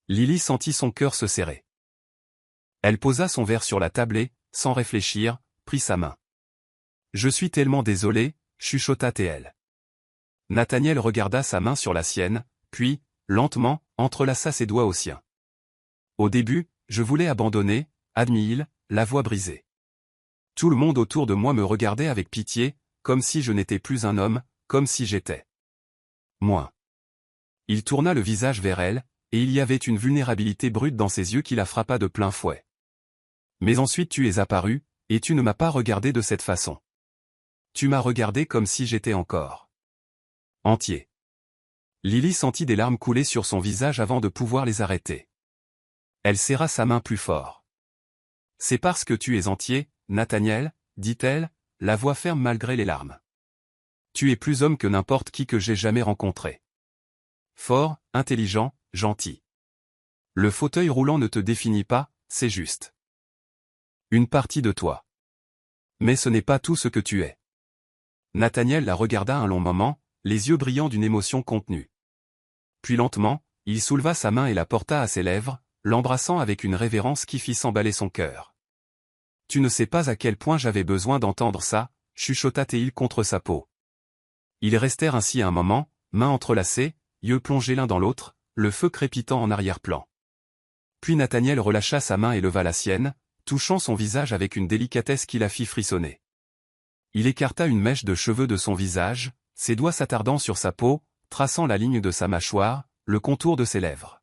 A: Lily sentit son cœur se serrer. Elle posa son verre sur la table et, sans réfléchir, prit sa main. Je suis tellement désolé, chuchota-t-elle. Nathaniel regarda sa main sur la sienne, puis, lentement, entrelaça ses doigts aux siens. Au début, je voulais abandonner, admit-il, la voix brisée. Tout le monde autour de moi me regardait avec pitié, comme si je n'étais plus un homme, comme si j'étais moins. Il tourna le visage vers elle, et il y avait une vulnérabilité brute dans ses yeux qui la frappa de plein fouet. Mais ensuite tu es apparu, et tu ne m'as pas regardé de cette façon. Tu m'as regardé comme si j'étais encore entier. Lily sentit des larmes couler sur son visage avant de pouvoir les arrêter. Elle serra sa main plus fort. C'est parce que tu es entier, Nathaniel, dit-elle, la voix ferme malgré les larmes. Tu es plus homme que n'importe qui que j'ai jamais rencontré. Fort, intelligent, gentil. Le fauteuil roulant ne te définit pas, c'est juste une partie de toi. Mais ce n'est pas tout ce que tu es. Nathaniel la regarda un long moment, les yeux brillants d'une émotion contenue. Puis lentement, il souleva sa main et la porta à ses lèvres, l'embrassant avec une révérence qui fit s'emballer son cœur. Tu ne sais pas à quel point j'avais besoin d'entendre ça, chuchota-t-il contre sa peau. Ils restèrent ainsi un moment, mains entrelacées, yeux plongés l'un dans l'autre, le feu crépitant en arrière-plan. Puis Nathaniel relâcha sa main et leva la sienne, touchant son visage avec une délicatesse qui la fit frissonner. Il écarta une mèche de cheveux de son visage, ses doigts s'attardant sur sa peau, traçant la ligne de sa mâchoire, le contour de ses lèvres.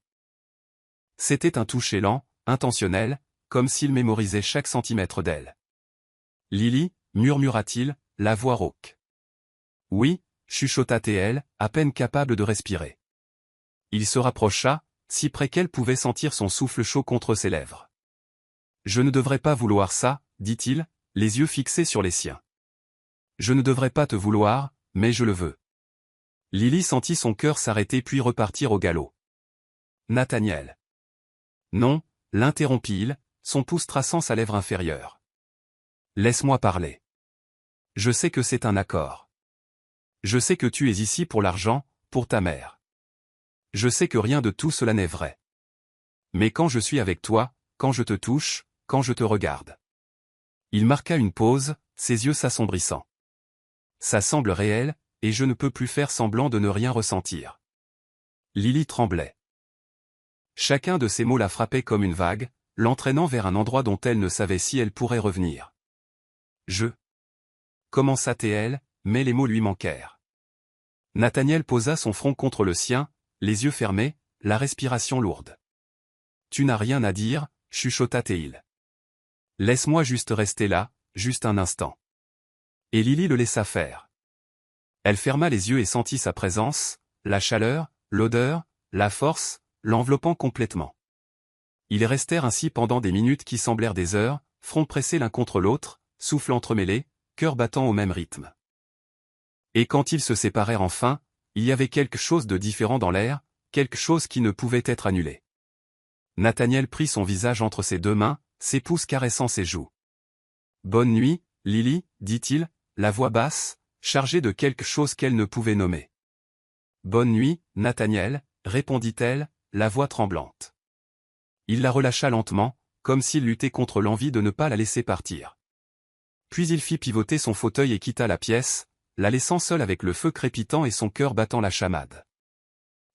A: C'était un toucher lent, intentionnel, comme s'il mémorisait chaque centimètre d'elle. Lily, murmura-t-il, la voix rauque. Oui, chuchota-t-elle, à peine capable de respirer. Il se rapprocha, si près qu'elle pouvait sentir son souffle chaud contre ses lèvres. Je ne devrais pas vouloir ça, dit-il, les yeux fixés sur les siens. Je ne devrais pas te vouloir, mais je le veux. Lily sentit son cœur s'arrêter puis repartir au galop. Nathaniel. Non, l'interrompit-il, son pouce traçant sa lèvre inférieure. Laisse-moi parler. Je sais que c'est un accord. Je sais que tu es ici pour l'argent, pour ta mère. Je sais que rien de tout cela n'est vrai. Mais quand je suis avec toi, quand je te touche, quand je te regarde. Il marqua une pause, ses yeux s'assombrissant. Ça semble réel, et je ne peux plus faire semblant de ne rien ressentir. Lily tremblait. Chacun de ces mots la frappait comme une vague, l'entraînant vers un endroit dont elle ne savait si elle pourrait revenir. Je. Commença-t-elle, mais les mots lui manquèrent. Nathaniel posa son front contre le sien, les yeux fermés, la respiration lourde. Tu n'as rien à dire, chuchota-t-il. Laisse-moi juste rester là, juste un instant. Et Lily le laissa faire. Elle ferma les yeux et sentit sa présence, la chaleur, l'odeur, la force, l'enveloppant complètement. Ils restèrent ainsi pendant des minutes qui semblèrent des heures, fronts pressés l'un contre l'autre, souffle entremêlé, cœur battant au même rythme. Et quand ils se séparèrent enfin, il y avait quelque chose de différent dans l'air, quelque chose qui ne pouvait être annulé. Nathaniel prit son visage entre ses deux mains, ses pouces caressant ses joues. Bonne nuit, Lily, dit-il, la voix basse, chargée de quelque chose qu'elle ne pouvait nommer. Bonne nuit, Nathaniel, répondit-elle, la voix tremblante. Il la relâcha lentement, comme s'il luttait contre l'envie de ne pas la laisser partir. Puis il fit pivoter son fauteuil et quitta la pièce, la laissant seule avec le feu crépitant et son cœur battant la chamade.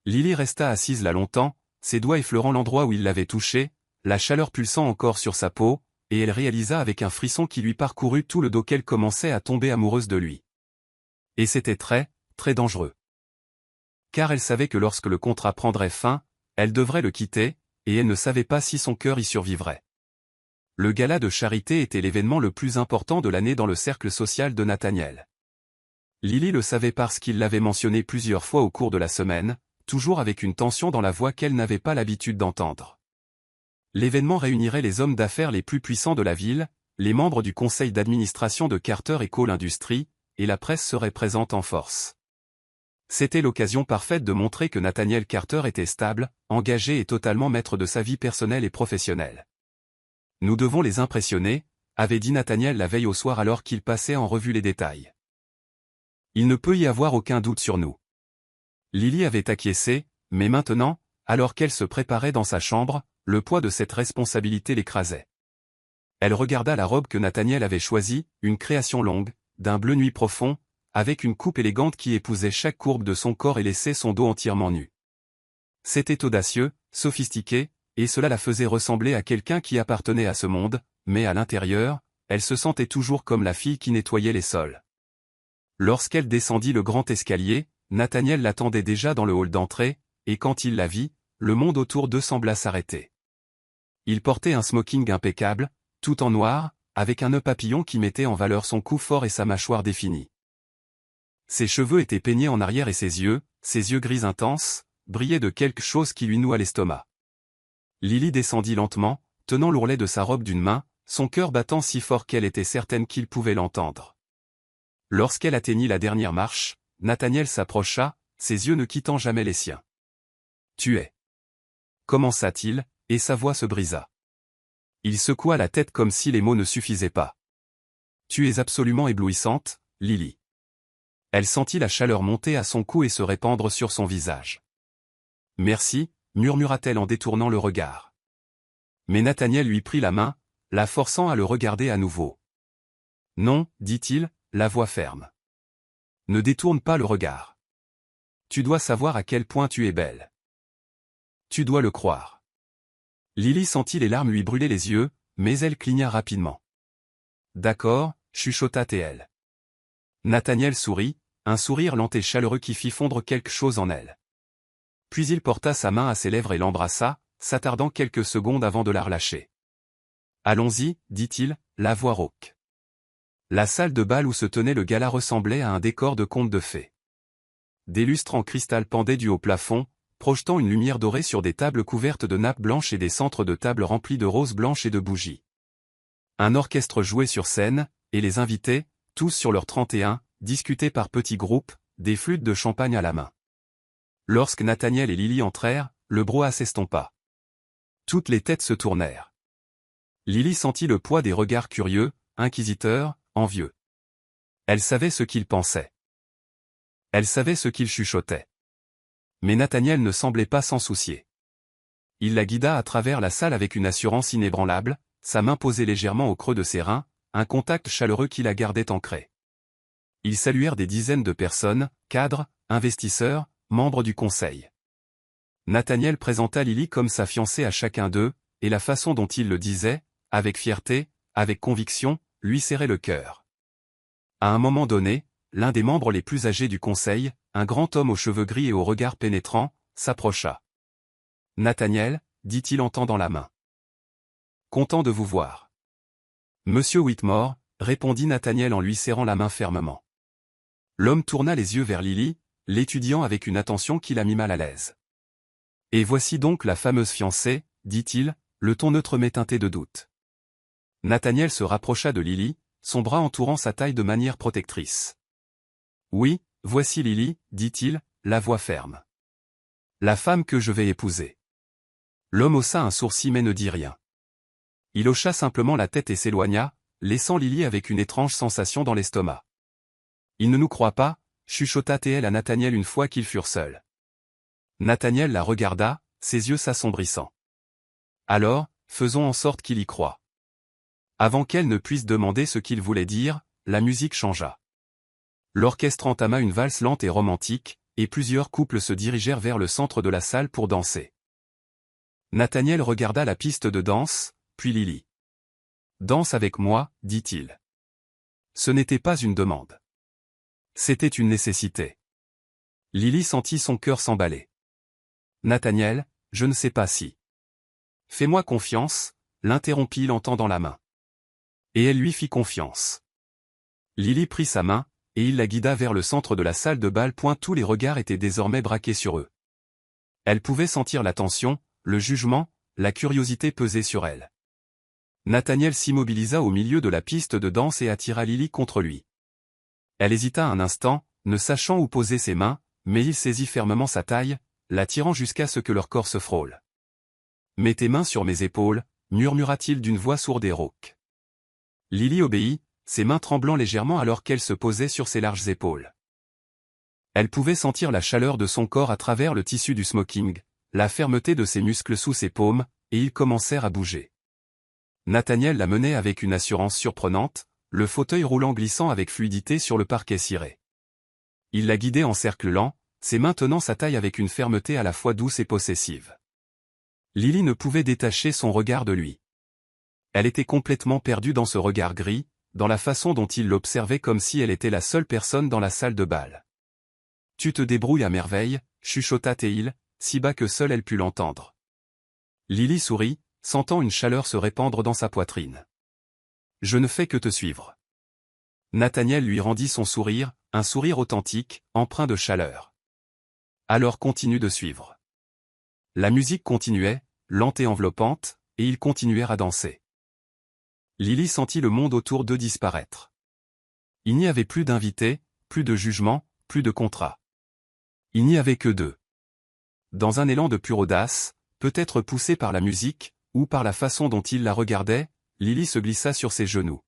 A: Lily resta assise là longtemps, ses doigts effleurant l'endroit où il l'avait touchée, la chaleur pulsant encore sur sa peau, et elle réalisa avec un frisson qui lui parcourut tout le dos qu'elle commençait à tomber amoureuse de lui. Et c'était très, très dangereux. Car elle savait que lorsque le contrat prendrait fin, elle devrait le quitter, et elle ne savait pas si son cœur y survivrait. Le gala de charité était l'événement le plus important de l'année dans le cercle social de Nathaniel. Lily le savait parce qu'il l'avait mentionné plusieurs fois au cours de la semaine, toujours avec une tension dans la voix qu'elle n'avait pas l'habitude d'entendre. L'événement réunirait les hommes d'affaires les plus puissants de la ville, les membres du conseil d'administration de Carter et Cole Industries, et la presse serait présente en force. C'était l'occasion parfaite de montrer que Nathaniel Carter était stable, engagé et totalement maître de sa vie personnelle et professionnelle. Nous devons les impressionner, avait dit Nathaniel la veille au soir alors qu'il passait en revue les détails. Il ne peut y avoir aucun doute sur nous. Lily avait acquiescé, mais maintenant, alors qu'elle se préparait dans sa chambre, le poids de cette responsabilité l'écrasait. Elle regarda la robe que Nathaniel avait choisie, une création longue, d'un bleu nuit profond, avec une coupe élégante qui épousait chaque courbe de son corps et laissait son dos entièrement nu. C'était audacieux, sophistiqué, et cela la faisait ressembler à quelqu'un qui appartenait à ce monde, mais à l'intérieur, elle se sentait toujours comme la fille qui nettoyait les sols. Lorsqu'elle descendit le grand escalier, Nathaniel l'attendait déjà dans le hall d'entrée, et quand il la vit, le monde autour d'eux sembla s'arrêter. Il portait un smoking impeccable, tout en noir, avec un nœud papillon qui mettait en valeur son cou fort et sa mâchoire définie. Ses cheveux étaient peignés en arrière et ses yeux gris intenses, brillaient de quelque chose qui lui noua l'estomac. Lily descendit lentement, tenant l'ourlet de sa robe d'une main, son cœur battant si fort qu'elle était certaine qu'il pouvait l'entendre. Lorsqu'elle atteignit la dernière marche, Nathaniel s'approcha, ses yeux ne quittant jamais les siens. « Tu es. » commença-t-il, et sa voix se brisa. Il secoua la tête comme si les mots ne suffisaient pas. « Tu es absolument éblouissante, Lily. » Elle sentit la chaleur monter à son cou et se répandre sur son visage. « Merci, » murmura-t-elle en détournant le regard. Mais Nathaniel lui prit la main, la forçant à le regarder à nouveau. « Non, » dit-il, la voix ferme. « Ne détourne pas le regard. Tu dois savoir à quel point tu es belle. Tu dois le croire. » Lily sentit les larmes lui brûler les yeux, mais elle cligna rapidement. « D'accord, » chuchota-t-elle. Nathaniel sourit, un sourire lent et chaleureux qui fit fondre quelque chose en elle. Puis il porta sa main à ses lèvres et l'embrassa, s'attardant quelques secondes avant de la relâcher. « Allons-y, » dit-il, la voix rauque. La salle de bal où se tenait le gala ressemblait à un décor de conte de fées. Des lustres en cristal pendaient du haut plafond, projetant une lumière dorée sur des tables couvertes de nappes blanches et des centres de table remplis de roses blanches et de bougies. Un orchestre jouait sur scène, et les invités, tous sur leurs 31, discutaient par petits groupes, des flûtes de champagne à la main. Lorsque Nathaniel et Lily entrèrent, le brouhaha s'estompa. Toutes les têtes se tournèrent. Lily sentit le poids des regards curieux, inquisiteurs, envieux. Elle savait ce qu'ils pensaient. Elle savait ce qu'ils chuchotaient. Mais Nathaniel ne semblait pas s'en soucier. Il la guida à travers la salle avec une assurance inébranlable, sa main posée légèrement au creux de ses reins, un contact chaleureux qui la gardait ancrée. Ils saluèrent des dizaines de personnes, cadres, investisseurs, membres du conseil. Nathaniel présenta Lily comme sa fiancée à chacun d'eux, et la façon dont il le disait, avec fierté, avec conviction, lui serrait le cœur. À un moment donné, l'un des membres les plus âgés du conseil, un grand homme aux cheveux gris et au regard pénétrant, s'approcha. « Nathaniel, » dit-il en tendant la main. « Content de vous voir. »« Monsieur Whitmore, » répondit Nathaniel en lui serrant la main fermement. L'homme tourna les yeux vers Lily, l'étudiant avec une attention qui la mit mal à l'aise. « Et voici donc la fameuse fiancée, » dit-il, le ton neutre mais teinté de doute. Nathaniel se rapprocha de Lily, son bras entourant sa taille de manière protectrice. « Oui, voici Lily, » dit-il, la voix ferme. « La femme que je vais épouser. » L'homme haussa un sourcil mais ne dit rien. Il hocha simplement la tête et s'éloigna, laissant Lily avec une étrange sensation dans l'estomac. « Il ne nous croit pas, » chuchota-t-elle à Nathaniel une fois qu'ils furent seuls. Nathaniel la regarda, ses yeux s'assombrissant. « Alors, faisons en sorte qu'il y croie. » Avant qu'elle ne puisse demander ce qu'il voulait dire, la musique changea. L'orchestre entama une valse lente et romantique, et plusieurs couples se dirigèrent vers le centre de la salle pour danser. Nathaniel regarda la piste de danse, puis Lily. « Danse avec moi, » dit-il. Ce n'était pas une demande. C'était une nécessité. Lily sentit son cœur s'emballer. « Nathaniel, je ne sais pas si. »« Fais-moi confiance, » l'interrompit-il en tendant la main. Et elle lui fit confiance. Lily prit sa main, et il la guida vers le centre de la salle de bal. Tous les regards étaient désormais braqués sur eux. Elle pouvait sentir la tension, le jugement, la curiosité peser sur elle. Nathaniel s'immobilisa au milieu de la piste de danse et attira Lily contre lui. Elle hésita un instant, ne sachant où poser ses mains, mais il saisit fermement sa taille, l'attirant jusqu'à ce que leur corps se frôle. « Mets tes mains sur mes épaules », murmura-t-il d'une voix sourde et rauque. Lily obéit, ses mains tremblant légèrement alors qu'elle se posait sur ses larges épaules. Elle pouvait sentir la chaleur de son corps à travers le tissu du smoking, la fermeté de ses muscles sous ses paumes, et ils commencèrent à bouger. Nathaniel la menait avec une assurance surprenante, le fauteuil roulant glissant avec fluidité sur le parquet ciré. Il la guidait en cercle lent, ses mains tenant sa taille avec une fermeté à la fois douce et possessive. Lily ne pouvait détacher son regard de lui. Elle était complètement perdue dans ce regard gris, dans la façon dont il l'observait comme si elle était la seule personne dans la salle de bal. « Tu te débrouilles à merveille », chuchota Théil, si bas que seule elle put l'entendre. Lily sourit, sentant une chaleur se répandre dans sa poitrine. « Je ne fais que te suivre. » Nathaniel lui rendit son sourire, un sourire authentique, empreint de chaleur. « Alors continue de suivre. » La musique continuait, lente et enveloppante, et ils continuèrent à danser. Lily sentit le monde autour d'eux disparaître. Il n'y avait plus d'invités, plus de jugement, plus de contrat. Il n'y avait que deux. Dans un élan de pure audace, peut-être poussé par la musique, ou par la façon dont il la regardait, Lily se glissa sur ses genoux.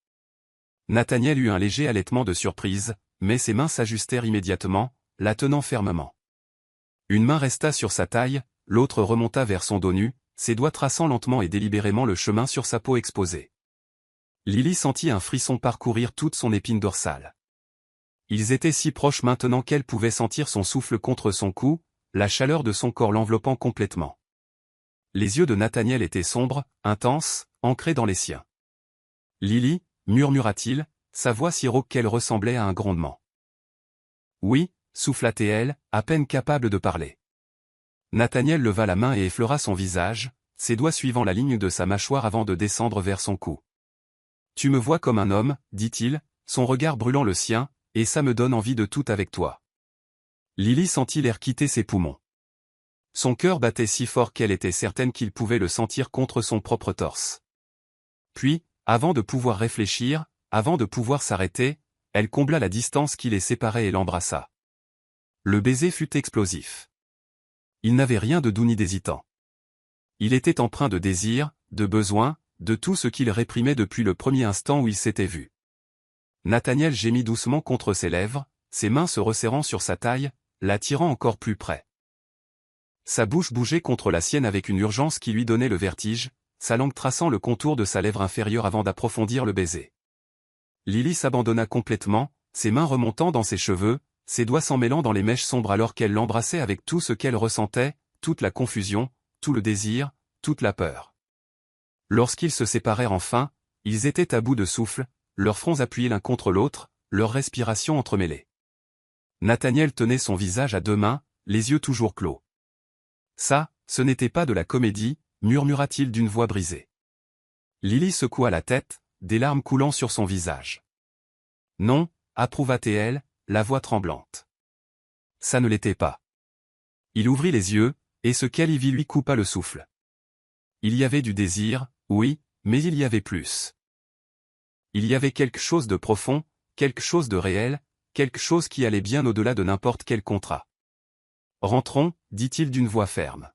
A: Nathaniel eut un léger halètement de surprise, mais ses mains s'ajustèrent immédiatement, la tenant fermement. Une main resta sur sa taille, l'autre remonta vers son dos nu, ses doigts traçant lentement et délibérément le chemin sur sa peau exposée. Lily sentit un frisson parcourir toute son épine dorsale. Ils étaient si proches maintenant qu'elle pouvait sentir son souffle contre son cou, la chaleur de son corps l'enveloppant complètement. Les yeux de Nathaniel étaient sombres, intenses, ancrés dans les siens. « Lily », murmura-t-il, sa voix si rauque qu'elle ressemblait à un grondement. « Oui », souffla Théel, à peine capable de parler. Nathaniel leva la main et effleura son visage, ses doigts suivant la ligne de sa mâchoire avant de descendre vers son cou. « Tu me vois comme un homme, dit-il, son regard brûlant le sien, et ça me donne envie de tout avec toi. » Lily sentit l'air quitter ses poumons. Son cœur battait si fort qu'elle était certaine qu'il pouvait le sentir contre son propre torse. Puis, avant de pouvoir réfléchir, avant de pouvoir s'arrêter, elle combla la distance qui les séparait et l'embrassa. Le baiser fut explosif. Il n'avait rien de doux ni d'hésitant. Il était empreint de désir, de besoin, de tout ce qu'il réprimait depuis le premier instant où ils s'étaient vus. Nathaniel gémit doucement contre ses lèvres, ses mains se resserrant sur sa taille, l'attirant encore plus près. Sa bouche bougeait contre la sienne avec une urgence qui lui donnait le vertige, sa langue traçant le contour de sa lèvre inférieure avant d'approfondir le baiser. Lily s'abandonna complètement, ses mains remontant dans ses cheveux, ses doigts s'en mêlant dans les mèches sombres alors qu'elle l'embrassait avec tout ce qu'elle ressentait, toute la confusion, tout le désir, toute la peur. Lorsqu'ils se séparèrent enfin, ils étaient à bout de souffle, leurs fronts appuyés l'un contre l'autre, leurs respirations entremêlées. Nathaniel tenait son visage à deux mains, les yeux toujours clos. « Ça, ce n'était pas de la comédie », murmura-t-il d'une voix brisée. Lily secoua la tête, des larmes coulant sur son visage. « Non », approuva Théel, la voix tremblante. « Ça ne l'était pas. » Il ouvrit les yeux, et ce qu'elle y vit lui coupa le souffle. Il y avait du désir, oui, mais il y avait plus. Il y avait quelque chose de profond, quelque chose de réel, quelque chose qui allait bien au-delà de n'importe quel contrat. « Rentrons », dit-il d'une voix ferme.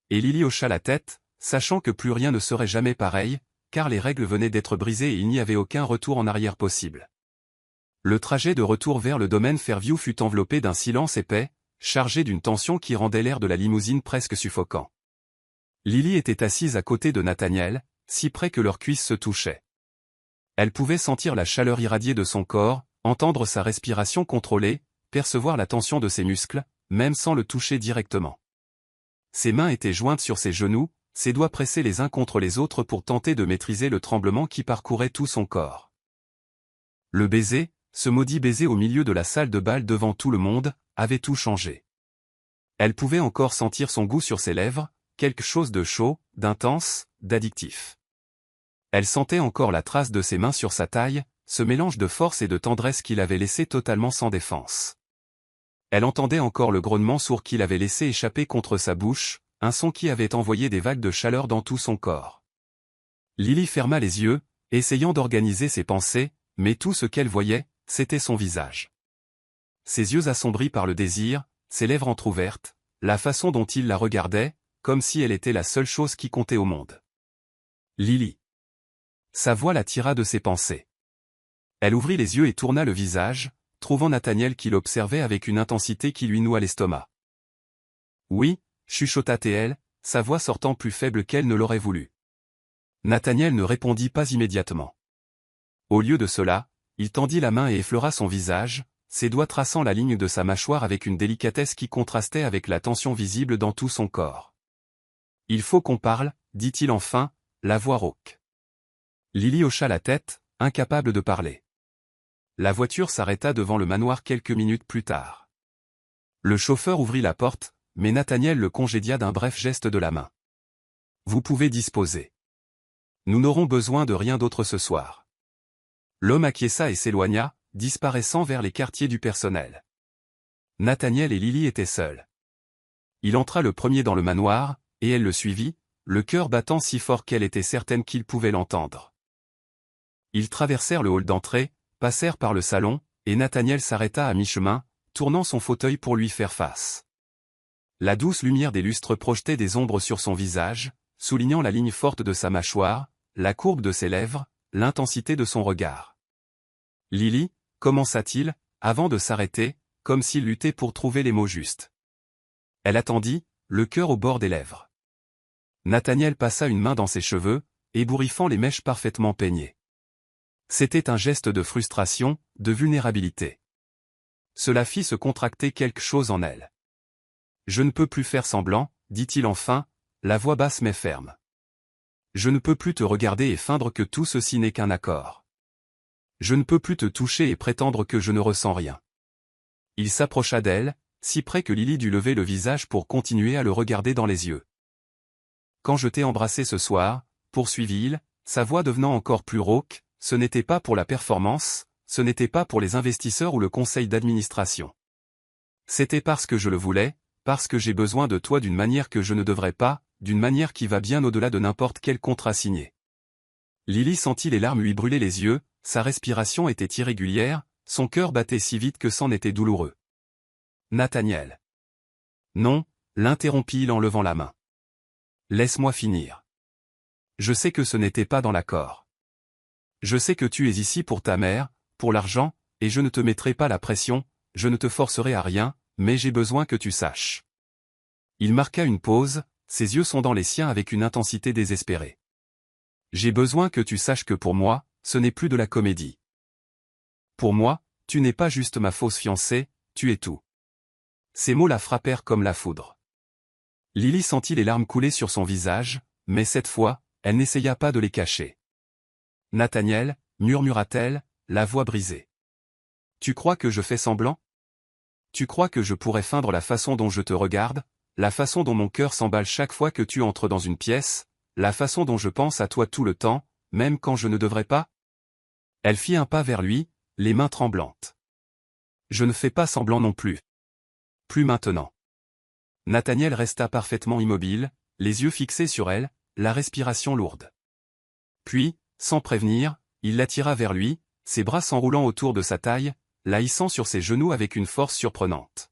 A: Et Lily hocha la tête, sachant que plus rien ne serait jamais pareil, car les règles venaient d'être brisées et il n'y avait aucun retour en arrière possible. Le trajet de retour vers le domaine Fairview fut enveloppé d'un silence épais, chargé d'une tension qui rendait l'air de la limousine presque suffocant. Lily était assise à côté de Nathaniel, si près que leurs cuisses se touchaient. Elle pouvait sentir la chaleur irradier de son corps, entendre sa respiration contrôlée, percevoir la tension de ses muscles, même sans le toucher directement. Ses mains étaient jointes sur ses genoux, ses doigts pressés les uns contre les autres pour tenter de maîtriser le tremblement qui parcourait tout son corps. Le baiser, ce maudit baiser au milieu de la salle de bal devant tout le monde, avait tout changé. Elle pouvait encore sentir son goût sur ses lèvres, quelque chose de chaud, d'intense, d'addictif. Elle sentait encore la trace de ses mains sur sa taille, ce mélange de force et de tendresse qu'il avait laissé totalement sans défense. Elle entendait encore le grognement sourd qu'il avait laissé échapper contre sa bouche, un son qui avait envoyé des vagues de chaleur dans tout son corps. Lily ferma les yeux, essayant d'organiser ses pensées, mais tout ce qu'elle voyait, c'était son visage. Ses yeux assombris par le désir, ses lèvres entr'ouvertes, la façon dont il la regardait, comme si elle était la seule chose qui comptait au monde. Lily. Sa voix la tira de ses pensées. Elle ouvrit les yeux et tourna le visage, trouvant Nathaniel qui l'observait avec une intensité qui lui noua l'estomac. Oui, chuchota-t-elle, sa voix sortant plus faible qu'elle ne l'aurait voulu. Nathaniel ne répondit pas immédiatement. Au lieu de cela, il tendit la main et effleura son visage, ses doigts traçant la ligne de sa mâchoire avec une délicatesse qui contrastait avec la tension visible dans tout son corps. « Il faut qu'on parle, dit-il enfin, la voix rauque. Lily hocha la tête, incapable de parler. La voiture s'arrêta devant le manoir quelques minutes plus tard. Le chauffeur ouvrit la porte, mais Nathaniel le congédia d'un bref geste de la main. « Vous pouvez disposer. Nous n'aurons besoin de rien d'autre ce soir. » L'homme acquiesça et s'éloigna, disparaissant vers les quartiers du personnel. Nathaniel et Lily étaient seuls. Il entra le premier dans le manoir, et elle le suivit, le cœur battant si fort qu'elle était certaine qu'il pouvait l'entendre. Ils traversèrent le hall d'entrée, passèrent par le salon, et Nathaniel s'arrêta à mi-chemin, tournant son fauteuil pour lui faire face. La douce lumière des lustres projetait des ombres sur son visage, soulignant la ligne forte de sa mâchoire, la courbe de ses lèvres, l'intensité de son regard. « Lily » commença-t-il, avant de s'arrêter, comme s'il luttait pour trouver les mots justes. Elle attendit, le cœur au bord des lèvres. Nathaniel passa une main dans ses cheveux, ébouriffant les mèches parfaitement peignées. C'était un geste de frustration, de vulnérabilité. Cela fit se contracter quelque chose en elle. « Je ne peux plus faire semblant, dit-il enfin, la voix basse mais ferme. Je ne peux plus te regarder et feindre que tout ceci n'est qu'un accord. Je ne peux plus te toucher et prétendre que je ne ressens rien. » Il s'approcha d'elle, si près que Lily dut lever le visage pour continuer à le regarder dans les yeux. « Quand je t'ai embrassé ce soir, poursuivit-il, sa voix devenant encore plus rauque, ce n'était pas pour la performance, ce n'était pas pour les investisseurs ou le conseil d'administration. C'était parce que je le voulais, parce que j'ai besoin de toi d'une manière que je ne devrais pas, d'une manière qui va bien au-delà de n'importe quel contrat signé. » Lily sentit les larmes lui brûler les yeux, sa respiration était irrégulière, son cœur battait si vite que c'en était douloureux. « Nathaniel. » « Non, » l'interrompit-il en levant la main. « Laisse-moi finir. Je sais que ce n'était pas dans l'accord. Je sais que tu es ici pour ta mère, pour l'argent, et je ne te mettrai pas la pression, je ne te forcerai à rien, mais j'ai besoin que tu saches. » Il marqua une pause, ses yeux sondant les siens avec une intensité désespérée. « J'ai besoin que tu saches que pour moi, ce n'est plus de la comédie. Pour moi, tu n'es pas juste ma fausse fiancée, tu es tout. » Ces mots la frappèrent comme la foudre. Lily sentit les larmes couler sur son visage, mais cette fois, elle n'essaya pas de les cacher. « Nathaniel, » murmura-t-elle, la voix brisée. « Tu crois que je fais semblant? Tu crois que je pourrais feindre la façon dont je te regarde, la façon dont mon cœur s'emballe chaque fois que tu entres dans une pièce, la façon dont je pense à toi tout le temps, même quand je ne devrais pas? » Elle fit un pas vers lui, les mains tremblantes. « Je ne fais pas semblant non plus. Plus maintenant. » Nathaniel resta parfaitement immobile, les yeux fixés sur elle, la respiration lourde. Puis, sans prévenir, il l'attira vers lui, ses bras s'enroulant autour de sa taille, la hissant sur ses genoux avec une force surprenante.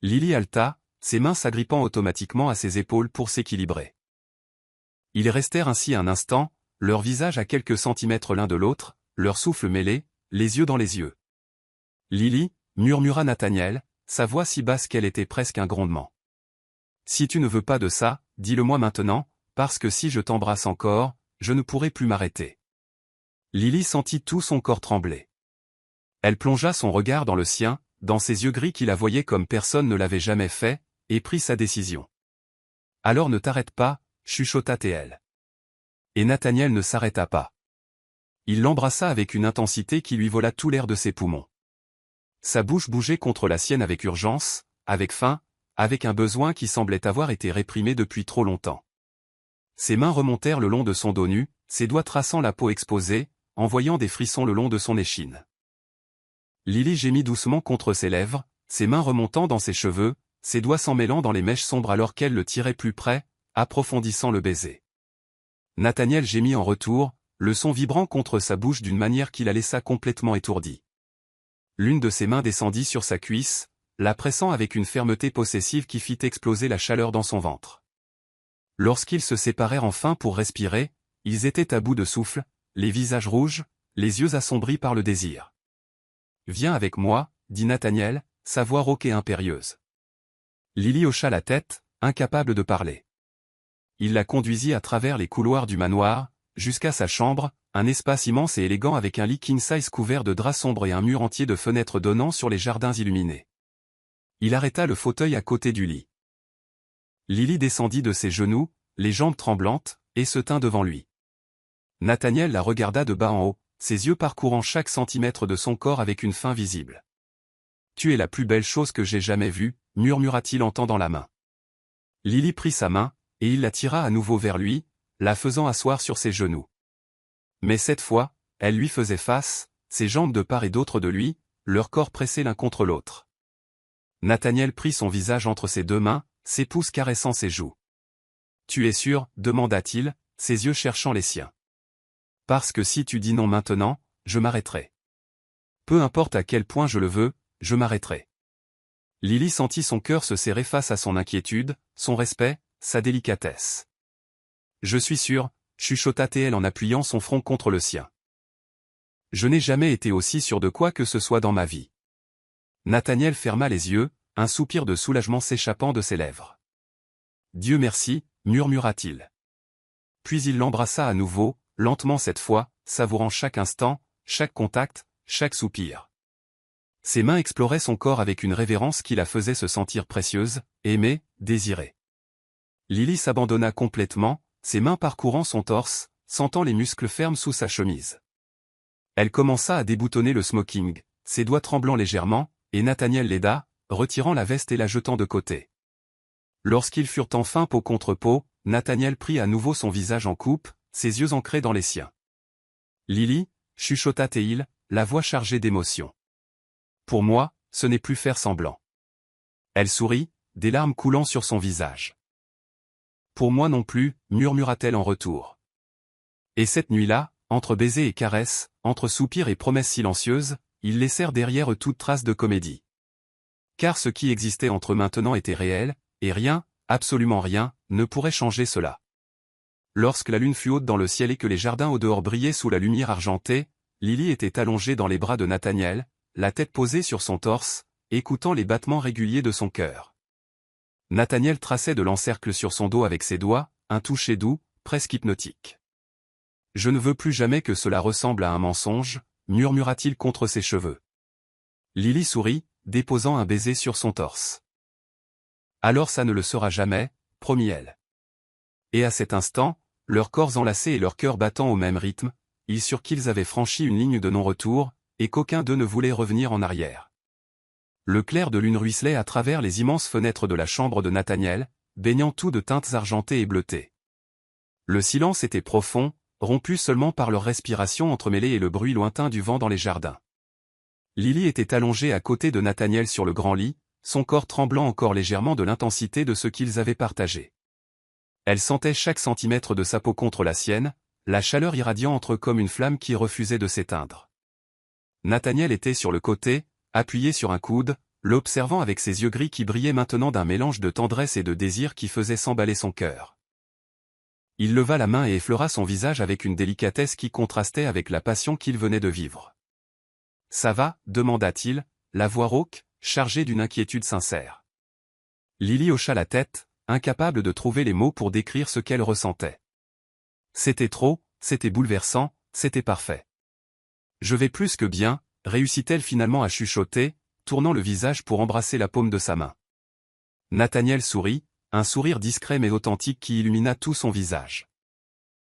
A: Lily haleta, ses mains s'agrippant automatiquement à ses épaules pour s'équilibrer. Ils restèrent ainsi un instant, leurs visages à quelques centimètres l'un de l'autre, leur souffle mêlé, les yeux dans les yeux. « Lily, » murmura Nathaniel, sa voix si basse qu'elle était presque un grondement. « Si tu ne veux pas de ça, dis-le-moi maintenant, parce que si je t'embrasse encore, je ne pourrai plus m'arrêter. » Lily sentit tout son corps trembler. Elle plongea son regard dans le sien, dans ses yeux gris qui la voyaient comme personne ne l'avait jamais fait, et prit sa décision. « Alors ne t'arrête pas, » chuchota-t-elle. Et Nathaniel ne s'arrêta pas. Il l'embrassa avec une intensité qui lui vola tout l'air de ses poumons. Sa bouche bougeait contre la sienne avec urgence, avec faim, avec un besoin qui semblait avoir été réprimé depuis trop longtemps. Ses mains remontèrent le long de son dos nu, ses doigts traçant la peau exposée, envoyant des frissons le long de son échine. Lily gémit doucement contre ses lèvres, ses mains remontant dans ses cheveux, ses doigts s'en mêlant dans les mèches sombres alors qu'elle le tirait plus près, approfondissant le baiser. Nathaniel gémit en retour, le son vibrant contre sa bouche d'une manière qui la laissa complètement étourdie. L'une de ses mains descendit sur sa cuisse, la pressant avec une fermeté possessive qui fit exploser la chaleur dans son ventre. Lorsqu'ils se séparèrent enfin pour respirer, ils étaient à bout de souffle, les visages rouges, les yeux assombris par le désir. « Viens avec moi, » dit Nathaniel, sa voix rauque et impérieuse. Lily hocha la tête, incapable de parler. Il la conduisit à travers les couloirs du manoir, jusqu'à sa chambre, un espace immense et élégant avec un lit king-size couvert de draps sombres et un mur entier de fenêtres donnant sur les jardins illuminés. Il arrêta le fauteuil à côté du lit. Lily descendit de ses genoux, les jambes tremblantes, et se tint devant lui. Nathaniel la regarda de bas en haut, ses yeux parcourant chaque centimètre de son corps avec une faim visible. « Tu es la plus belle chose que j'ai jamais vue », murmura-t-il en tendant la main. Lily prit sa main, et il la tira à nouveau vers lui, la faisant asseoir sur ses genoux. Mais cette fois, elle lui faisait face, ses jambes de part et d'autre de lui, leurs corps pressés l'un contre l'autre. Nathaniel prit son visage entre ses deux mains, ses pouces caressant ses joues. « Tu es sûr ?» demanda-t-il, ses yeux cherchant les siens. « Parce que si tu dis non maintenant, je m'arrêterai. Peu importe à quel point je le veux, je m'arrêterai. » Lily sentit son cœur se serrer face à son inquiétude, son respect, sa délicatesse. « Je suis sûr », chuchota-t-elle en appuyant son front contre le sien. « Je n'ai jamais été aussi sûr de quoi que ce soit dans ma vie. » Nathaniel ferma les yeux, un soupir de soulagement s'échappant de ses lèvres. « Dieu merci », murmura-t-il. Puis il l'embrassa à nouveau, lentement cette fois, savourant chaque instant, chaque contact, chaque soupir. Ses mains exploraient son corps avec une révérence qui la faisait se sentir précieuse, aimée, désirée. Lily s'abandonna complètement, ses mains parcourant son torse, sentant les muscles fermes sous sa chemise. Elle commença à déboutonner le smoking, ses doigts tremblant légèrement, et Nathaniel l'aida, retirant la veste et la jetant de côté. Lorsqu'ils furent enfin peau contre peau, Nathaniel prit à nouveau son visage en coupe, ses yeux ancrés dans les siens. « Lily » chuchota-t-il, la voix chargée d'émotion. « Pour moi, ce n'est plus faire semblant. » Elle sourit, des larmes coulant sur son visage. « Pour moi non plus » murmura-t-elle en retour. Et cette nuit-là, entre baisers et caresses, entre soupirs et promesses silencieuses, ils laissèrent derrière eux toute trace de comédie. Car ce qui existait entre eux maintenant était réel, et rien, absolument rien, ne pourrait changer cela. Lorsque la lune fut haute dans le ciel et que les jardins au dehors brillaient sous la lumière argentée, Lily était allongée dans les bras de Nathaniel, la tête posée sur son torse, écoutant les battements réguliers de son cœur. Nathaniel traçait de l'encercle sur son dos avec ses doigts, un toucher doux, presque hypnotique. « Je ne veux plus jamais que cela ressemble à un mensonge », murmura-t-il contre ses cheveux. Lily sourit, déposant un baiser sur son torse. « Alors ça ne le sera jamais », promit-elle. Et à cet instant, leurs corps enlacés et leurs cœurs battant au même rythme, ils surent qu'ils avaient franchi une ligne de non-retour, et qu'aucun d'eux ne voulait revenir en arrière. Le clair de lune ruisselait à travers les immenses fenêtres de la chambre de Nathaniel, baignant tout de teintes argentées et bleutées. Le silence était profond, rompu seulement par leur respiration entremêlée et le bruit lointain du vent dans les jardins. Lily était allongée à côté de Nathaniel sur le grand lit, son corps tremblant encore légèrement de l'intensité de ce qu'ils avaient partagé. Elle sentait chaque centimètre de sa peau contre la sienne, la chaleur irradiant entre eux comme une flamme qui refusait de s'éteindre. Nathaniel était sur le côté, appuyé sur un coude, l'observant avec ses yeux gris qui brillaient maintenant d'un mélange de tendresse et de désir qui faisait s'emballer son cœur. Il leva la main et effleura son visage avec une délicatesse qui contrastait avec la passion qu'il venait de vivre. « Ça va » demanda-t-il, la voix rauque, chargée d'une inquiétude sincère. Lily hocha la tête, incapable de trouver les mots pour décrire ce qu'elle ressentait. C'était trop, c'était bouleversant, c'était parfait. « Je vais plus que bien », réussit-elle finalement à chuchoter, tournant le visage pour embrasser la paume de sa main. Nathaniel sourit, un sourire discret mais authentique qui illumina tout son visage.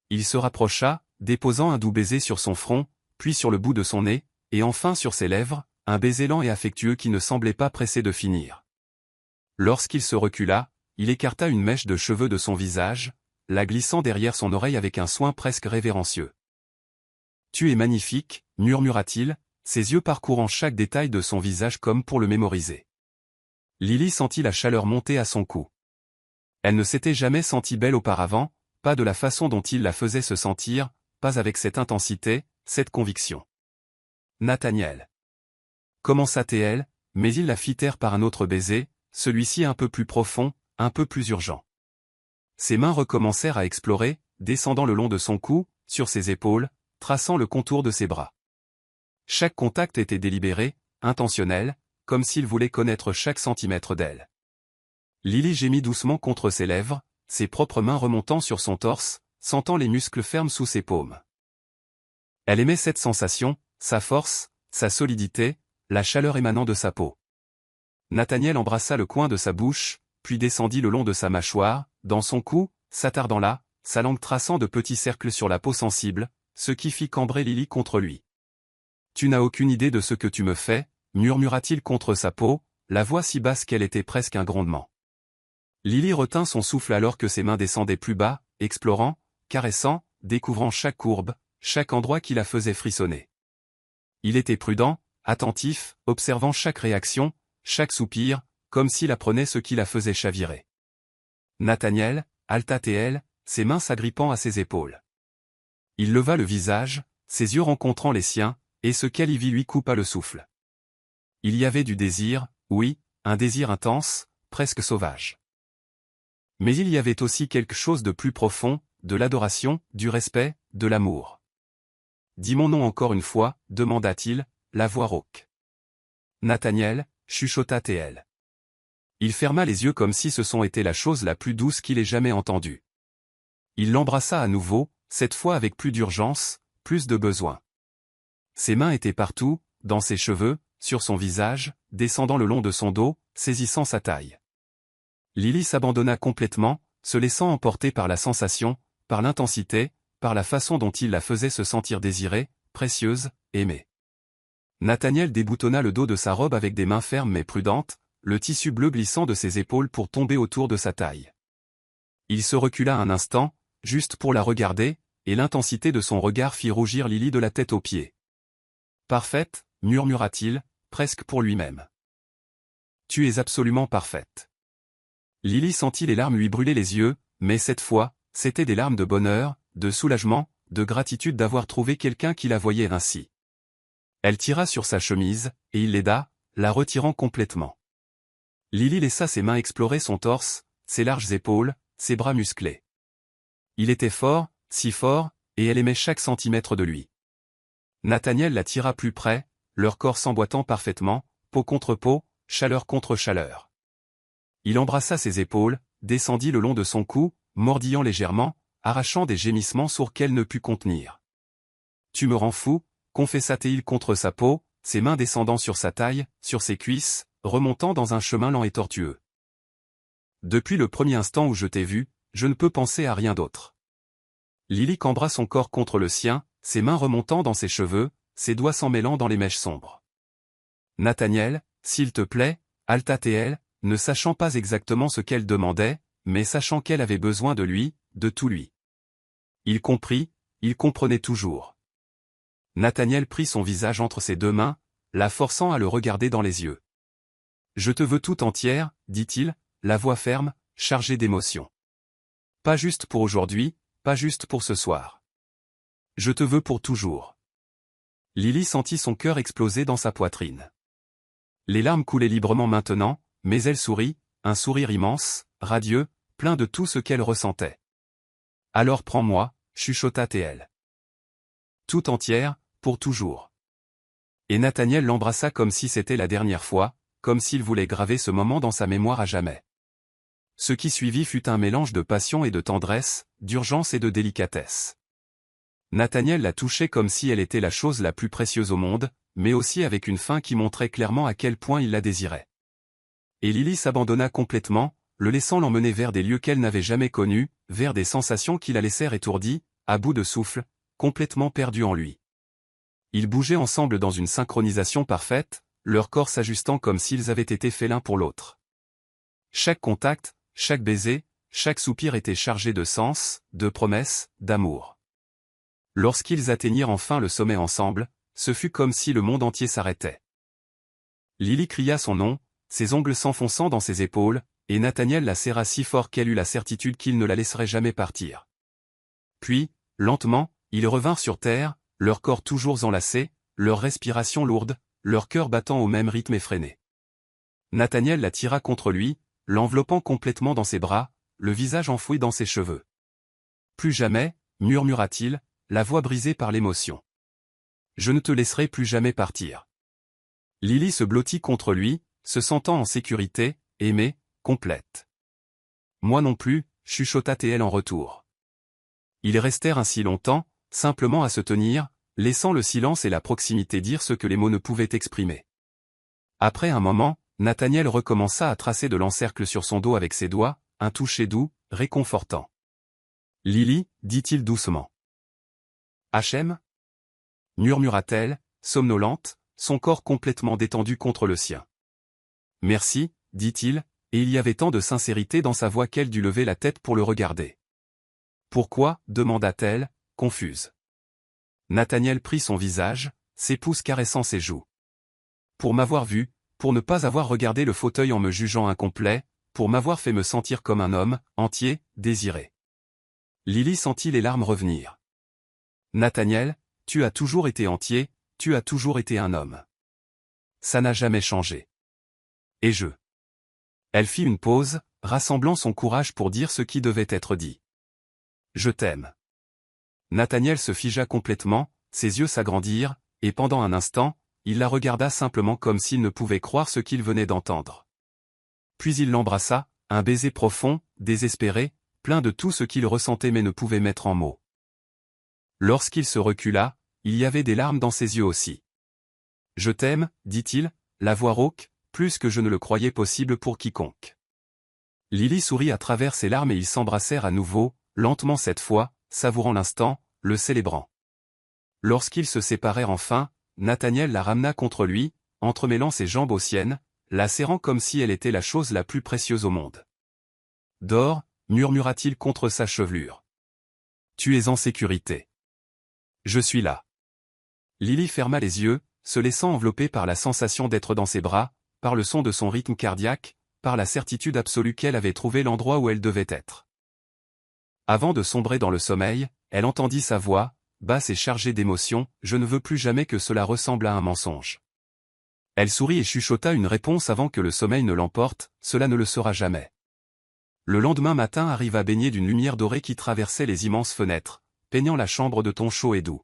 A: Il se rapprocha, déposant un doux baiser sur son front, puis sur le bout de son nez, et enfin sur ses lèvres, un baiser lent et affectueux qui ne semblait pas pressé de finir. Lorsqu'il se recula, il écarta une mèche de cheveux de son visage, la glissant derrière son oreille avec un soin presque révérencieux. « Tu es magnifique » murmura-t-il, ses yeux parcourant chaque détail de son visage comme pour le mémoriser. Lily sentit la chaleur monter à son cou. Elle ne s'était jamais sentie belle auparavant, pas de la façon dont il la faisait se sentir, pas avec cette intensité, cette conviction. Nathaniel. Commença-t-elle, mais il la fit taire par un autre baiser, celui-ci un peu plus profond, un peu plus urgent. Ses mains recommencèrent à explorer, descendant le long de son cou, sur ses épaules, traçant le contour de ses bras. Chaque contact était délibéré, intentionnel, comme s'il voulait connaître chaque centimètre d'elle. Lily gémit doucement contre ses lèvres, ses propres mains remontant sur son torse, sentant les muscles fermes sous ses paumes. Elle aimait cette sensation, sa force, sa solidité, la chaleur émanant de sa peau. Nathaniel embrassa le coin de sa bouche, puis descendit le long de sa mâchoire, dans son cou, s'attardant là, sa langue traçant de petits cercles sur la peau sensible, ce qui fit cambrer Lily contre lui. « Tu n'as aucune idée de ce que tu me fais » murmura-t-il contre sa peau, la voix si basse qu'elle était presque un grondement. Lily retint son souffle alors que ses mains descendaient plus bas, explorant, caressant, découvrant chaque courbe, chaque endroit qui la faisait frissonner. Il était prudent, attentif, observant chaque réaction, chaque soupir, comme s'il apprenait ce qui la faisait chavirer. Nathaniel, halta-t-elle, ses mains s'agrippant à ses épaules. Il leva le visage, ses yeux rencontrant les siens, et ce qu'elle y vit lui coupa le souffle. Il y avait du désir, oui, un désir intense, presque sauvage. Mais il y avait aussi quelque chose de plus profond, de l'adoration, du respect, de l'amour. « Dis mon nom encore une fois, demanda-t-il, la voix rauque. Nathaniel, chuchota-t-elle. Il ferma les yeux comme si ce son était la chose la plus douce qu'il ait jamais entendue. Il l'embrassa à nouveau, cette fois avec plus d'urgence, plus de besoin. Ses mains étaient partout, dans ses cheveux, sur son visage, descendant le long de son dos, saisissant sa taille. Lily s'abandonna complètement, se laissant emporter par la sensation, par l'intensité, par la façon dont il la faisait se sentir désirée, précieuse, aimée. Nathaniel déboutonna le dos de sa robe avec des mains fermes mais prudentes, le tissu bleu glissant de ses épaules pour tomber autour de sa taille. Il se recula un instant, juste pour la regarder, et l'intensité de son regard fit rougir Lily de la tête aux pieds. « Parfaite » murmura-t-il, presque pour lui-même. « Tu es absolument parfaite. » Lily sentit les larmes lui brûler les yeux, mais cette fois, c'étaient des larmes de bonheur, de soulagement, de gratitude d'avoir trouvé quelqu'un qui la voyait ainsi. Elle tira sur sa chemise, et il l'aida, la retirant complètement. Lily laissa ses mains explorer son torse, ses larges épaules, ses bras musclés. Il était fort, si fort, et elle aimait chaque centimètre de lui. Nathaniel la tira plus près, leur corps s'emboîtant parfaitement, peau contre peau, chaleur contre chaleur. Il embrassa ses épaules, descendit le long de son cou, mordillant légèrement, arrachant des gémissements sourds qu'elle ne put contenir. « Tu me rends fou » confessa-t-il contre sa peau, ses mains descendant sur sa taille, sur ses cuisses, remontant dans un chemin lent et tortueux. « Depuis le premier instant où je t'ai vu, je ne peux penser à rien d'autre. » Lily cambra son corps contre le sien, ses mains remontant dans ses cheveux, ses doigts s'en mêlant dans les mèches sombres. « Nathaniel, s'il te plaît, halta-t-elle, ne sachant pas exactement ce qu'elle demandait, mais sachant qu'elle avait besoin de lui, de tout lui. Il comprit, il comprenait toujours. Nathaniel prit son visage entre ses deux mains, la forçant à le regarder dans les yeux. « Je te veux tout entière, dit-il, la voix ferme, chargée d'émotion. Pas juste pour aujourd'hui, pas juste pour ce soir. Je te veux pour toujours. » Lily sentit son cœur exploser dans sa poitrine. Les larmes coulaient librement maintenant, mais elle sourit, un sourire immense, radieux, plein de tout ce qu'elle ressentait. « Alors prends-moi, chuchota-t-elle. Tout entière, pour toujours. » Et Nathaniel l'embrassa comme si c'était la dernière fois, comme s'il voulait graver ce moment dans sa mémoire à jamais. Ce qui suivit fut un mélange de passion et de tendresse, d'urgence et de délicatesse. Nathaniel la touchait comme si elle était la chose la plus précieuse au monde, mais aussi avec une fin qui montrait clairement à quel point il la désirait. Et Lily s'abandonna complètement, le laissant l'emmener vers des lieux qu'elle n'avait jamais connus, vers des sensations qui la laissèrent étourdie, à bout de souffle, complètement perdue en lui. Ils bougeaient ensemble dans une synchronisation parfaite, leurs corps s'ajustant comme s'ils avaient été faits l'un pour l'autre. Chaque contact, chaque baiser, chaque soupir était chargé de sens, de promesses, d'amour. Lorsqu'ils atteignirent enfin le sommet ensemble, ce fut comme si le monde entier s'arrêtait. Lily cria son nom, ses ongles s'enfonçant dans ses épaules, et Nathaniel la serra si fort qu'elle eut la certitude qu'il ne la laisserait jamais partir. Puis, lentement, ils revinrent sur terre, leur corps toujours enlacés, leur respiration lourde, leur cœur battant au même rythme effréné. Nathaniel la tira contre lui, l'enveloppant complètement dans ses bras, le visage enfoui dans ses cheveux. Plus jamais, murmura-t-il, la voix brisée par l'émotion. Je ne te laisserai plus jamais partir. Lily se blottit contre lui, se sentant en sécurité, aimée, complète. Moi non plus, chuchota-t-elle en retour. Ils restèrent ainsi longtemps, simplement à se tenir, laissant le silence et la proximité dire ce que les mots ne pouvaient exprimer. Après un moment, Nathaniel recommença à tracer de l'encercle sur son dos avec ses doigts, un toucher doux, réconfortant. Lily, dit-il doucement. H.M. murmura-t-elle, somnolente, son corps complètement détendu contre le sien. Merci, dit-il, et il y avait tant de sincérité dans sa voix qu'elle dut lever la tête pour le regarder. Pourquoi, demanda-t-elle, confuse. Nathaniel prit son visage, ses pouces caressant ses joues. Pour m'avoir vu, pour ne pas avoir regardé le fauteuil en me jugeant incomplet, pour m'avoir fait me sentir comme un homme, entier, désiré. Lily sentit les larmes revenir. Nathaniel, tu as toujours été entier, tu as toujours été un homme. Ça n'a jamais changé. Et je. Elle fit une pause, rassemblant son courage pour dire ce qui devait être dit. Je t'aime. Nathaniel se figea complètement, ses yeux s'agrandirent, et pendant un instant, il la regarda simplement comme s'il ne pouvait croire ce qu'il venait d'entendre. Puis il l'embrassa, un baiser profond, désespéré, plein de tout ce qu'il ressentait mais ne pouvait mettre en mots. Lorsqu'il se recula, il y avait des larmes dans ses yeux aussi. Je t'aime, dit-il, la voix rauque, plus que je ne le croyais possible pour quiconque. Lily sourit à travers ses larmes et ils s'embrassèrent à nouveau, lentement cette fois, savourant l'instant, le célébrant. Lorsqu'ils se séparèrent enfin, Nathaniel la ramena contre lui, entremêlant ses jambes aux siennes, la serrant comme si elle était la chose la plus précieuse au monde. Dors, murmura-t-il contre sa chevelure. Tu es en sécurité. Je suis là. Lily ferma les yeux, se laissant envelopper par la sensation d'être dans ses bras, par le son de son rythme cardiaque, par la certitude absolue qu'elle avait trouvé l'endroit où elle devait être. Avant de sombrer dans le sommeil, elle entendit sa voix, basse et chargée d'émotion, « Je ne veux plus jamais que cela ressemble à un mensonge. » Elle sourit et chuchota une réponse avant que le sommeil ne l'emporte, « Cela ne le sera jamais. » Le lendemain matin arriva baigné d'une lumière dorée qui traversait les immenses fenêtres, peignant la chambre de tons chauds et doux.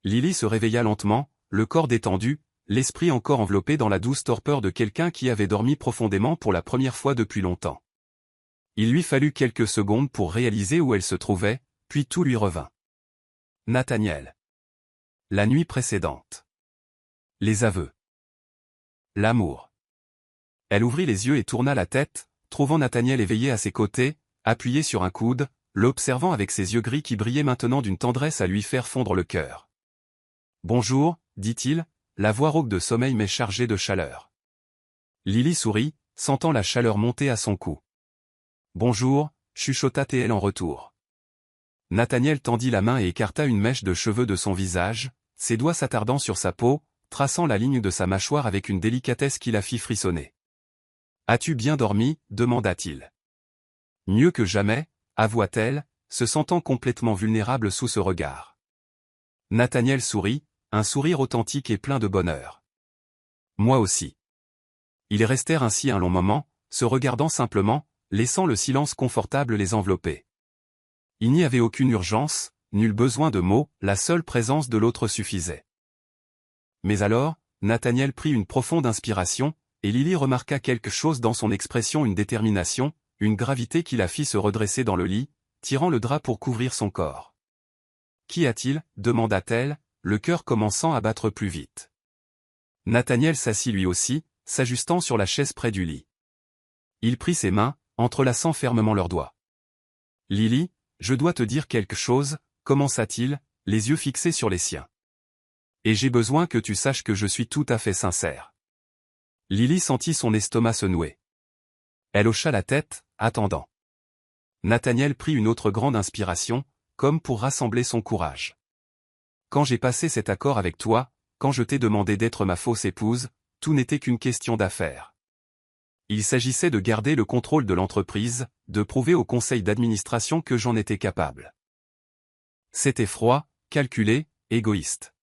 A: Lily se réveilla lentement, le corps détendu, l'esprit encore enveloppé dans la douce torpeur de quelqu'un qui avait dormi profondément pour la première fois depuis longtemps. Il lui fallut quelques secondes pour réaliser où elle se trouvait, puis tout lui revint. Nathaniel. La nuit précédente. Les aveux. L'amour. Elle ouvrit les yeux et tourna la tête, trouvant Nathaniel éveillé à ses côtés, appuyé sur un coude, l'observant avec ses yeux gris qui brillaient maintenant d'une tendresse à lui faire fondre le cœur. « Bonjour », dit-il, la voix rauque de sommeil mais chargée de chaleur. Lily sourit, sentant la chaleur monter à son cou. « Bonjour », chuchota-t-elle en retour. Nathaniel tendit la main et écarta une mèche de cheveux de son visage, ses doigts s'attardant sur sa peau, traçant la ligne de sa mâchoire avec une délicatesse qui la fit frissonner. « As-tu bien dormi » demanda-t-il. « Mieux que jamais » avoua-t-elle, se sentant complètement vulnérable sous ce regard. Nathaniel sourit, un sourire authentique et plein de bonheur. « Moi aussi. » Ils restèrent ainsi un long moment, se regardant simplement, laissant le silence confortable les envelopper. Il n'y avait aucune urgence, nul besoin de mots, la seule présence de l'autre suffisait. Mais alors, Nathaniel prit une profonde inspiration, et Lily remarqua quelque chose dans son expression, une détermination, une gravité qui la fit se redresser dans le lit, tirant le drap pour couvrir son corps. « Qu'y a-t-il » demanda-t-elle, le cœur commençant à battre plus vite. Nathaniel s'assit lui aussi, s'ajustant sur la chaise près du lit. Il prit ses mains, entrelaçant fermement leurs doigts. « Lily, je dois te dire quelque chose » commença-t-il, les yeux fixés sur les siens. « Et j'ai besoin que tu saches que je suis tout à fait sincère. » Lily sentit son estomac se nouer. Elle hocha la tête, attendant. Nathaniel prit une autre grande inspiration, comme pour rassembler son courage. « Quand j'ai passé cet accord avec toi, quand je t'ai demandé d'être ma fausse épouse, tout n'était qu'une question d'affaires. Il s'agissait de garder le contrôle de l'entreprise, de prouver au conseil d'administration que j'en étais capable. C'était froid, calculé, égoïste.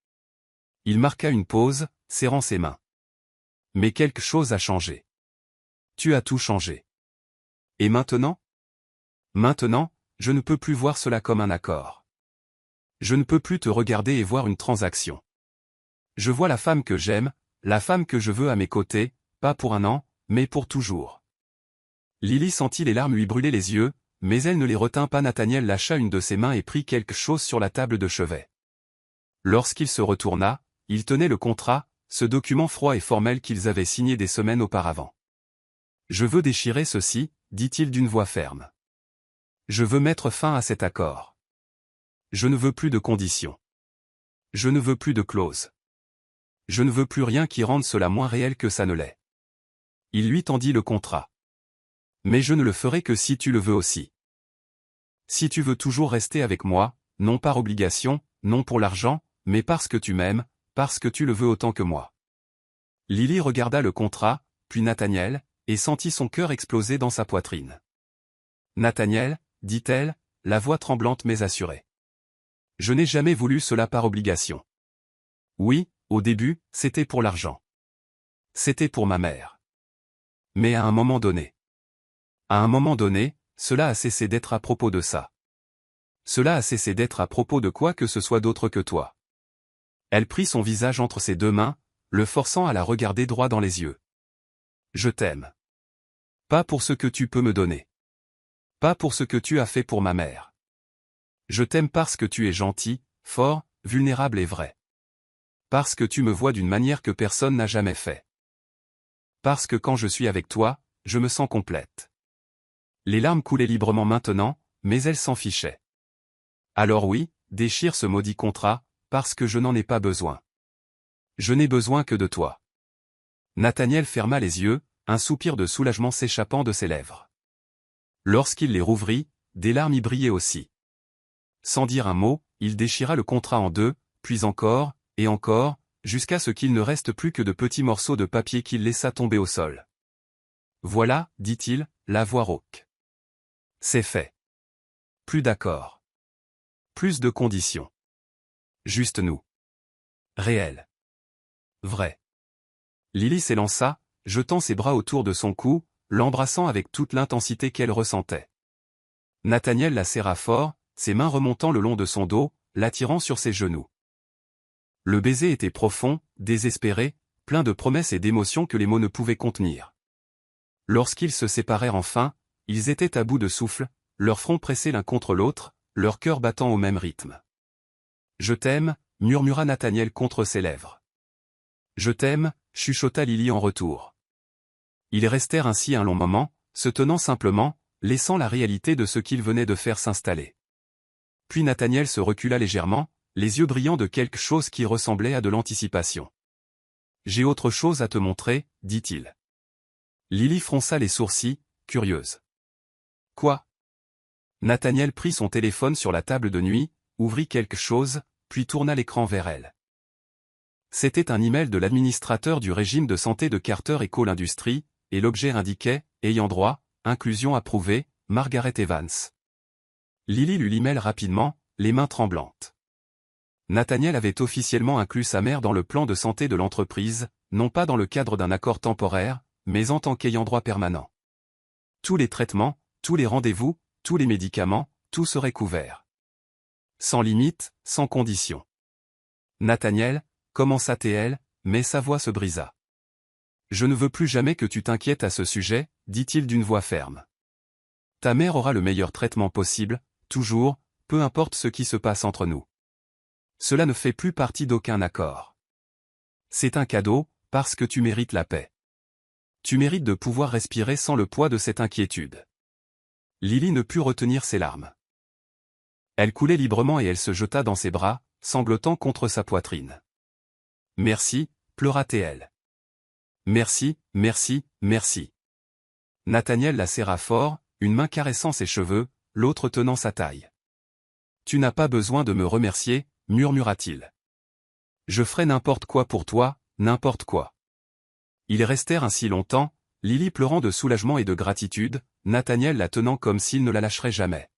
A: Il marqua une pause, serrant ses mains. Mais quelque chose a changé. Tu as tout changé. Et maintenant? Maintenant, je ne peux plus voir cela comme un accord. Je ne peux plus te regarder et voir une transaction. Je vois la femme que j'aime, la femme que je veux à mes côtés, pas pour un an, mais pour toujours. Lily sentit les larmes lui brûler les yeux, mais elle ne les retint pas. Nathaniel lâcha une de ses mains et prit quelque chose sur la table de chevet. Lorsqu'il se retourna, il tenait le contrat, ce document froid et formel qu'ils avaient signé des semaines auparavant. Je veux déchirer ceci, dit-il d'une voix ferme. Je veux mettre fin à cet accord. Je ne veux plus de conditions. Je ne veux plus de clauses. Je ne veux plus rien qui rende cela moins réel que ça ne l'est. Il lui tendit le contrat. Mais je ne le ferai que si tu le veux aussi. Si tu veux toujours rester avec moi, non par obligation, non pour l'argent, mais parce que tu m'aimes, parce que tu le veux autant que moi. Lily regarda le contrat, puis Nathaniel, et sentit son cœur exploser dans sa poitrine. Nathaniel, dit-elle, la voix tremblante mais assurée. Je n'ai jamais voulu cela par obligation. Oui, au début, c'était pour l'argent. C'était pour ma mère. Mais à un moment donné. À un moment donné, cela a cessé d'être à propos de ça. Cela a cessé d'être à propos de quoi que ce soit d'autre que toi. Elle prit son visage entre ses deux mains, le forçant à la regarder droit dans les yeux. Je t'aime. Pas pour ce que tu peux me donner. Pas pour ce que tu as fait pour ma mère. Je t'aime parce que tu es gentil, fort, vulnérable et vrai. Parce que tu me vois d'une manière que personne n'a jamais fait. Parce que quand je suis avec toi, je me sens complète. Les larmes coulaient librement maintenant, mais elle s'en fichait. Alors oui, déchire ce maudit contrat, parce que je n'en ai pas besoin. Je n'ai besoin que de toi. Nathaniel ferma les yeux, un soupir de soulagement s'échappant de ses lèvres. Lorsqu'il les rouvrit, des larmes y brillaient aussi. Sans dire un mot, il déchira le contrat en deux, puis encore, et encore, jusqu'à ce qu'il ne reste plus que de petits morceaux de papier qu'il laissa tomber au sol. Voilà, dit-il, la voix rauque. C'est fait. Plus d'accord. Plus de conditions. Juste nous. Réel. Vrai. Lily s'élança, jetant ses bras autour de son cou, l'embrassant avec toute l'intensité qu'elle ressentait. Nathaniel la serra fort, ses mains remontant le long de son dos, l'attirant sur ses genoux. Le baiser était profond, désespéré, plein de promesses et d'émotions que les mots ne pouvaient contenir. Lorsqu'ils se séparèrent enfin, ils étaient à bout de souffle, leurs fronts pressés l'un contre l'autre, leurs cœurs battant au même rythme. Je t'aime, murmura Nathaniel contre ses lèvres. Je t'aime, chuchota Lily en retour. Ils restèrent ainsi un long moment, se tenant simplement, laissant la réalité de ce qu'ils venaient de faire s'installer. Puis Nathaniel se recula légèrement, les yeux brillants de quelque chose qui ressemblait à de l'anticipation. J'ai autre chose à te montrer, dit-il. Lily fronça les sourcils, curieuse. Quoi? Nathaniel prit son téléphone sur la table de nuit, ouvrit quelque chose, puis tourna l'écran vers elle. C'était un email de l'administrateur du régime de santé de Carter et Cole Industries, et l'objet indiquait « Ayant droit, inclusion approuvée, Margaret Evans ». Lily lut l'email rapidement, les mains tremblantes. Nathaniel avait officiellement inclus sa mère dans le plan de santé de l'entreprise, non pas dans le cadre d'un accord temporaire, mais en tant qu'ayant droit permanent. Tous les traitements, tous les rendez-vous, tous les médicaments, tout serait couvert. Sans limite, sans condition. Nathaniel, commença T.L., mais sa voix se brisa. Je ne veux plus jamais que tu t'inquiètes à ce sujet, dit-il d'une voix ferme. Ta mère aura le meilleur traitement possible, toujours, peu importe ce qui se passe entre nous. Cela ne fait plus partie d'aucun accord. C'est un cadeau, parce que tu mérites la paix. Tu mérites de pouvoir respirer sans le poids de cette inquiétude. Lily ne put retenir ses larmes. Elle coulait librement et elle se jeta dans ses bras, sanglotant contre sa poitrine. Merci, pleura-t-elle. Merci, merci, merci. Nathaniel la serra fort, une main caressant ses cheveux, l'autre tenant sa taille. Tu n'as pas besoin de me remercier, murmura-t-il. Je ferai n'importe quoi pour toi, n'importe quoi. Ils restèrent ainsi longtemps, Lily pleurant de soulagement et de gratitude, Nathaniel la tenant comme s'il ne la lâcherait jamais.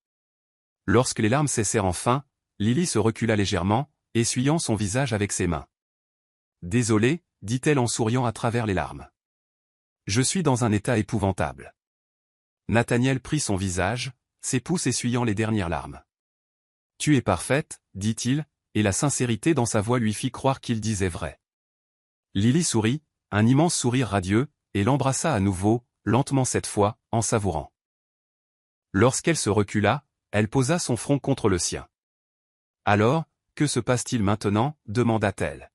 A: Lorsque les larmes cessèrent enfin, Lily se recula légèrement, essuyant son visage avec ses mains. « Désolée, dit-elle en souriant à travers les larmes. Je suis dans un état épouvantable. » Nathaniel prit son visage, ses pouces essuyant les dernières larmes. « Tu es parfaite, dit-il, et la sincérité dans sa voix lui fit croire qu'il disait vrai. Lily sourit, un immense sourire radieux, et l'embrassa à nouveau, lentement cette fois, en savourant. Lorsqu'elle se recula, elle posa son front contre le sien. « Alors, que se passe-t-il maintenant » demanda-t-elle.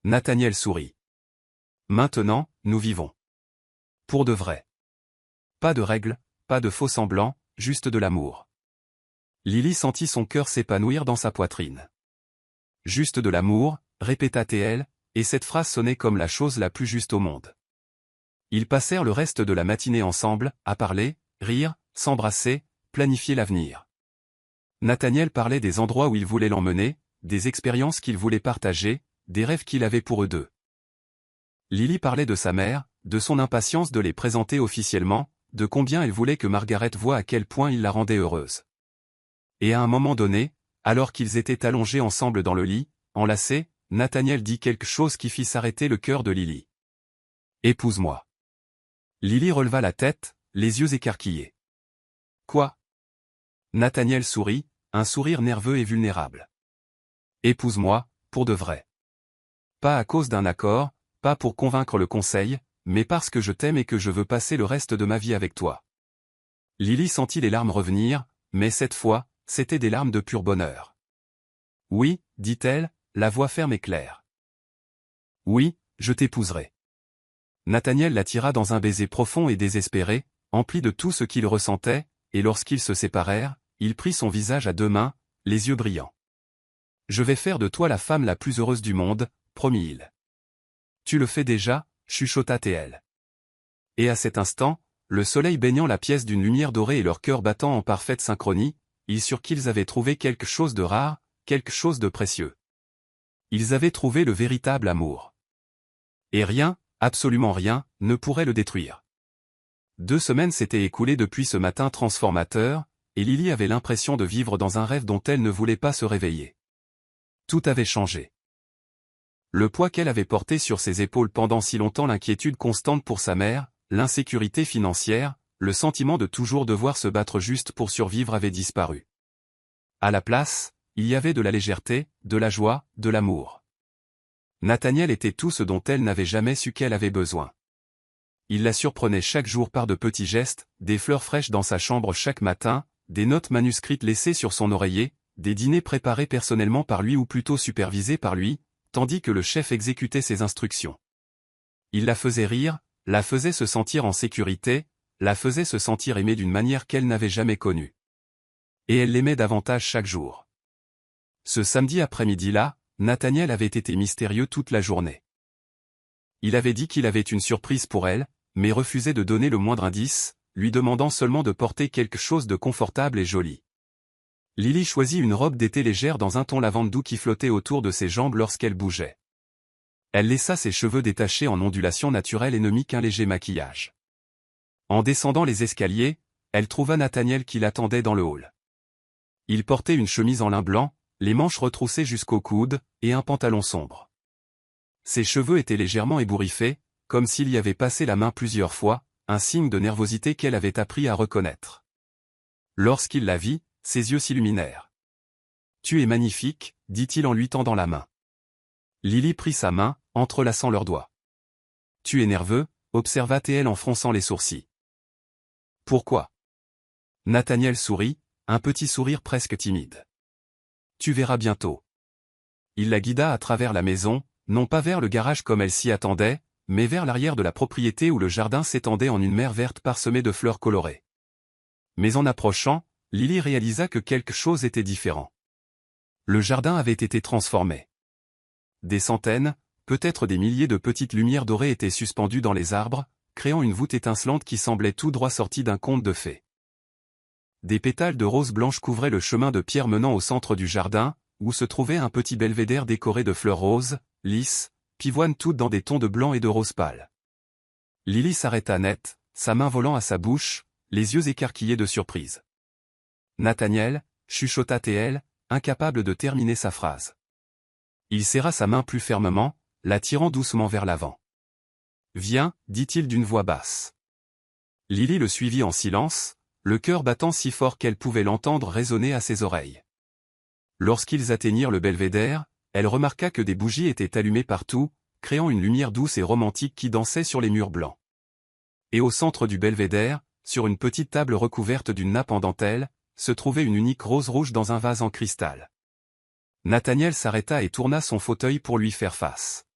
A: Nathaniel sourit. « Maintenant, nous vivons. Pour de vrai. Pas de règles, pas de faux-semblants, juste de l'amour. » Lily sentit son cœur s'épanouir dans sa poitrine. « Juste de l'amour » répéta-t-elle, et cette phrase sonnait comme la chose la plus juste au monde. Ils passèrent le reste de la matinée ensemble, à parler, rire, s'embrasser, planifier l'avenir. Nathaniel parlait des endroits où il voulait l'emmener, des expériences qu'il voulait partager, des rêves qu'il avait pour eux deux. Lily parlait de sa mère, de son impatience de les présenter officiellement, de combien elle voulait que Margaret voie à quel point il la rendait heureuse. Et à un moment donné, alors qu'ils étaient allongés ensemble dans le lit, enlacés, Nathaniel dit quelque chose qui fit s'arrêter le cœur de Lily. « Épouse-moi. » Lily releva la tête, les yeux écarquillés. « Quoi ?» Nathaniel sourit, un sourire nerveux et vulnérable. « Épouse-moi, pour de vrai. Pas à cause d'un accord, pas pour convaincre le conseil, mais parce que je t'aime et que je veux passer le reste de ma vie avec toi. » Lily sentit les larmes revenir, mais cette fois, c'étaient des larmes de pur bonheur. « Oui, dit-elle, la voix ferme et claire. Oui, je t'épouserai. » Nathaniel la tira dans un baiser profond et désespéré, empli de tout ce qu'il ressentait, et lorsqu'ils se séparèrent, il prit son visage à deux mains, les yeux brillants. « Je vais faire de toi la femme la plus heureuse du monde, promit-il. »« Tu le fais déjà, chuchota-t-elle. Et à cet instant, le soleil baignant la pièce d'une lumière dorée et leur cœur battant en parfaite synchronie, ils surent qu'ils avaient trouvé quelque chose de rare, quelque chose de précieux. Ils avaient trouvé le véritable amour. Et rien, absolument rien, ne pourrait le détruire. 2 semaines s'étaient écoulées depuis ce matin transformateur, et Lily avait l'impression de vivre dans un rêve dont elle ne voulait pas se réveiller. Tout avait changé. Le poids qu'elle avait porté sur ses épaules pendant si longtemps, l'inquiétude constante pour sa mère, l'insécurité financière, le sentiment de toujours devoir se battre juste pour survivre avait disparu. À la place, il y avait de la légèreté, de la joie, de l'amour. Nathaniel était tout ce dont elle n'avait jamais su qu'elle avait besoin. Il la surprenait chaque jour par de petits gestes, des fleurs fraîches dans sa chambre chaque matin, des notes manuscrites laissées sur son oreiller, des dîners préparés personnellement par lui ou plutôt supervisés par lui, tandis que le chef exécutait ses instructions. Il la faisait rire, la faisait se sentir en sécurité, la faisait se sentir aimée d'une manière qu'elle n'avait jamais connue. Et elle l'aimait davantage chaque jour. Ce samedi après-midi-là, Nathaniel avait été mystérieux toute la journée. Il avait dit qu'il avait une surprise pour elle, mais refusait de donner le moindre indice, lui demandant seulement de porter quelque chose de confortable et joli. Lily choisit une robe d'été légère dans un ton lavande doux qui flottait autour de ses jambes lorsqu'elle bougeait. Elle laissa ses cheveux détachés en ondulation naturelle et ne mit qu'un léger maquillage. En descendant les escaliers, elle trouva Nathaniel qui l'attendait dans le hall. Il portait une chemise en lin blanc, les manches retroussées jusqu'au coude, et un pantalon sombre. Ses cheveux étaient légèrement ébouriffés, comme s'il y avait passé la main plusieurs fois, un signe de nervosité qu'elle avait appris à reconnaître. Lorsqu'il la vit, ses yeux s'illuminèrent. « Tu es magnifique, dit-il en lui tendant la main. Lily prit sa main, entrelaçant leurs doigts. « Tu es nerveux » observa-t-elle en fronçant les sourcils. « Pourquoi » Nathaniel sourit, un petit sourire presque timide. « Tu verras bientôt. » Il la guida à travers la maison, non pas vers le garage comme elle s'y attendait, mais vers l'arrière de la propriété où le jardin s'étendait en une mer verte parsemée de fleurs colorées. Mais en approchant, Lily réalisa que quelque chose était différent. Le jardin avait été transformé. Des centaines, peut-être des milliers de petites lumières dorées étaient suspendues dans les arbres, créant une voûte étincelante qui semblait tout droit sortie d'un conte de fées. Des pétales de roses blanches couvraient le chemin de pierre menant au centre du jardin, où se trouvait un petit belvédère décoré de fleurs roses, lisses, pivoines toutes dans des tons de blanc et de rose pâle. Lily s'arrêta net, sa main volant à sa bouche, les yeux écarquillés de surprise. Nathaniel, chuchota T.L., incapable de terminer sa phrase. Il serra sa main plus fermement, la tirant doucement vers l'avant. « Viens, dit-il d'une voix basse. » Lily le suivit en silence, le cœur battant si fort qu'elle pouvait l'entendre résonner à ses oreilles. Lorsqu'ils atteignirent le belvédère, elle remarqua que des bougies étaient allumées partout, créant une lumière douce et romantique qui dansait sur les murs blancs. Et au centre du belvédère, sur une petite table recouverte d'une nappe en dentelle, se trouvait une unique rose rouge dans un vase en cristal. Nathaniel s'arrêta et tourna son fauteuil pour lui faire face.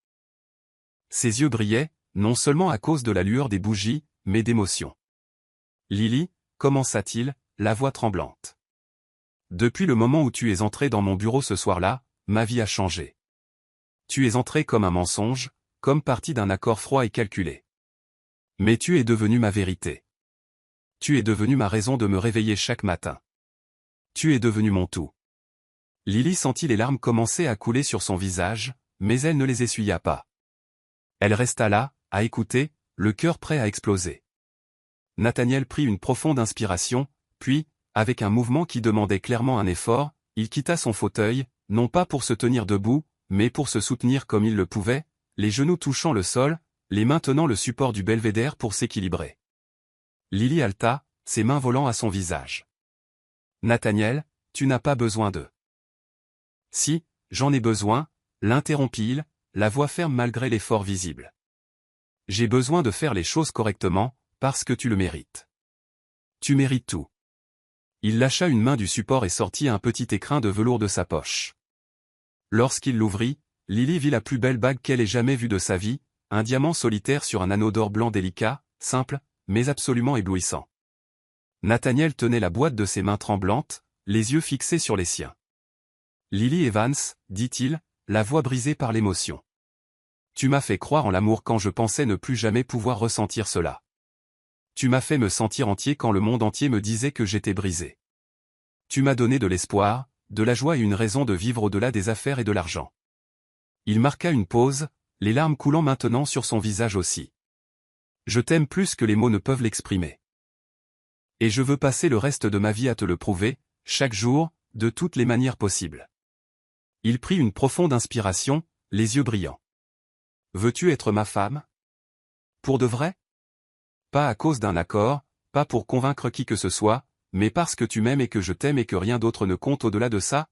A: Ses yeux brillaient, non seulement à cause de la lueur des bougies, mais d'émotion. « Lily, commença-t-il, la voix tremblante. Depuis le moment où tu es entrée dans mon bureau ce soir-là, ma vie a changé. Tu es entrée comme un mensonge, comme partie d'un accord froid et calculé. Mais tu es devenue ma vérité. Tu es devenue ma raison de me réveiller chaque matin. Tu es devenue mon tout. » Lily sentit les larmes commencer à couler sur son visage, mais elle ne les essuya pas. Elle resta là, à écouter, le cœur prêt à exploser. Nathaniel prit une profonde inspiration, puis, avec un mouvement qui demandait clairement un effort, il quitta son fauteuil, non pas pour se tenir debout, mais pour se soutenir comme il le pouvait, les genoux touchant le sol, les mains tenant le support du belvédère pour s'équilibrer. Lily haleta, ses mains volant à son visage. « Nathaniel, tu n'as pas besoin de... » « Si, j'en ai besoin, » l'interrompit-il, la voix ferme malgré l'effort visible. « J'ai besoin de faire les choses correctement, parce que tu le mérites. Tu mérites tout. » Il lâcha une main du support et sortit un petit écrin de velours de sa poche. Lorsqu'il l'ouvrit, Lily vit la plus belle bague qu'elle ait jamais vue de sa vie, un diamant solitaire sur un anneau d'or blanc délicat, simple, mais absolument éblouissant. Nathaniel tenait la boîte de ses mains tremblantes, les yeux fixés sur les siens. « Lily Evans, dit-il, la voix brisée par l'émotion. Tu m'as fait croire en l'amour quand je pensais ne plus jamais pouvoir ressentir cela. Tu m'as fait me sentir entier quand le monde entier me disait que j'étais brisé. Tu m'as donné de l'espoir, de la joie et une raison de vivre au-delà des affaires et de l'argent. » Il marqua une pause, les larmes coulant maintenant sur son visage aussi. « Je t'aime plus que les mots ne peuvent l'exprimer. Et je veux passer le reste de ma vie à te le prouver, chaque jour, de toutes les manières possibles. » Il prit une profonde inspiration, les yeux brillants. « Veux-tu être ma femme? Pour de vrai? Pas à cause d'un accord, pas pour convaincre qui que ce soit, mais parce que tu m'aimes et que je t'aime et que rien d'autre ne compte au-delà de ça ?»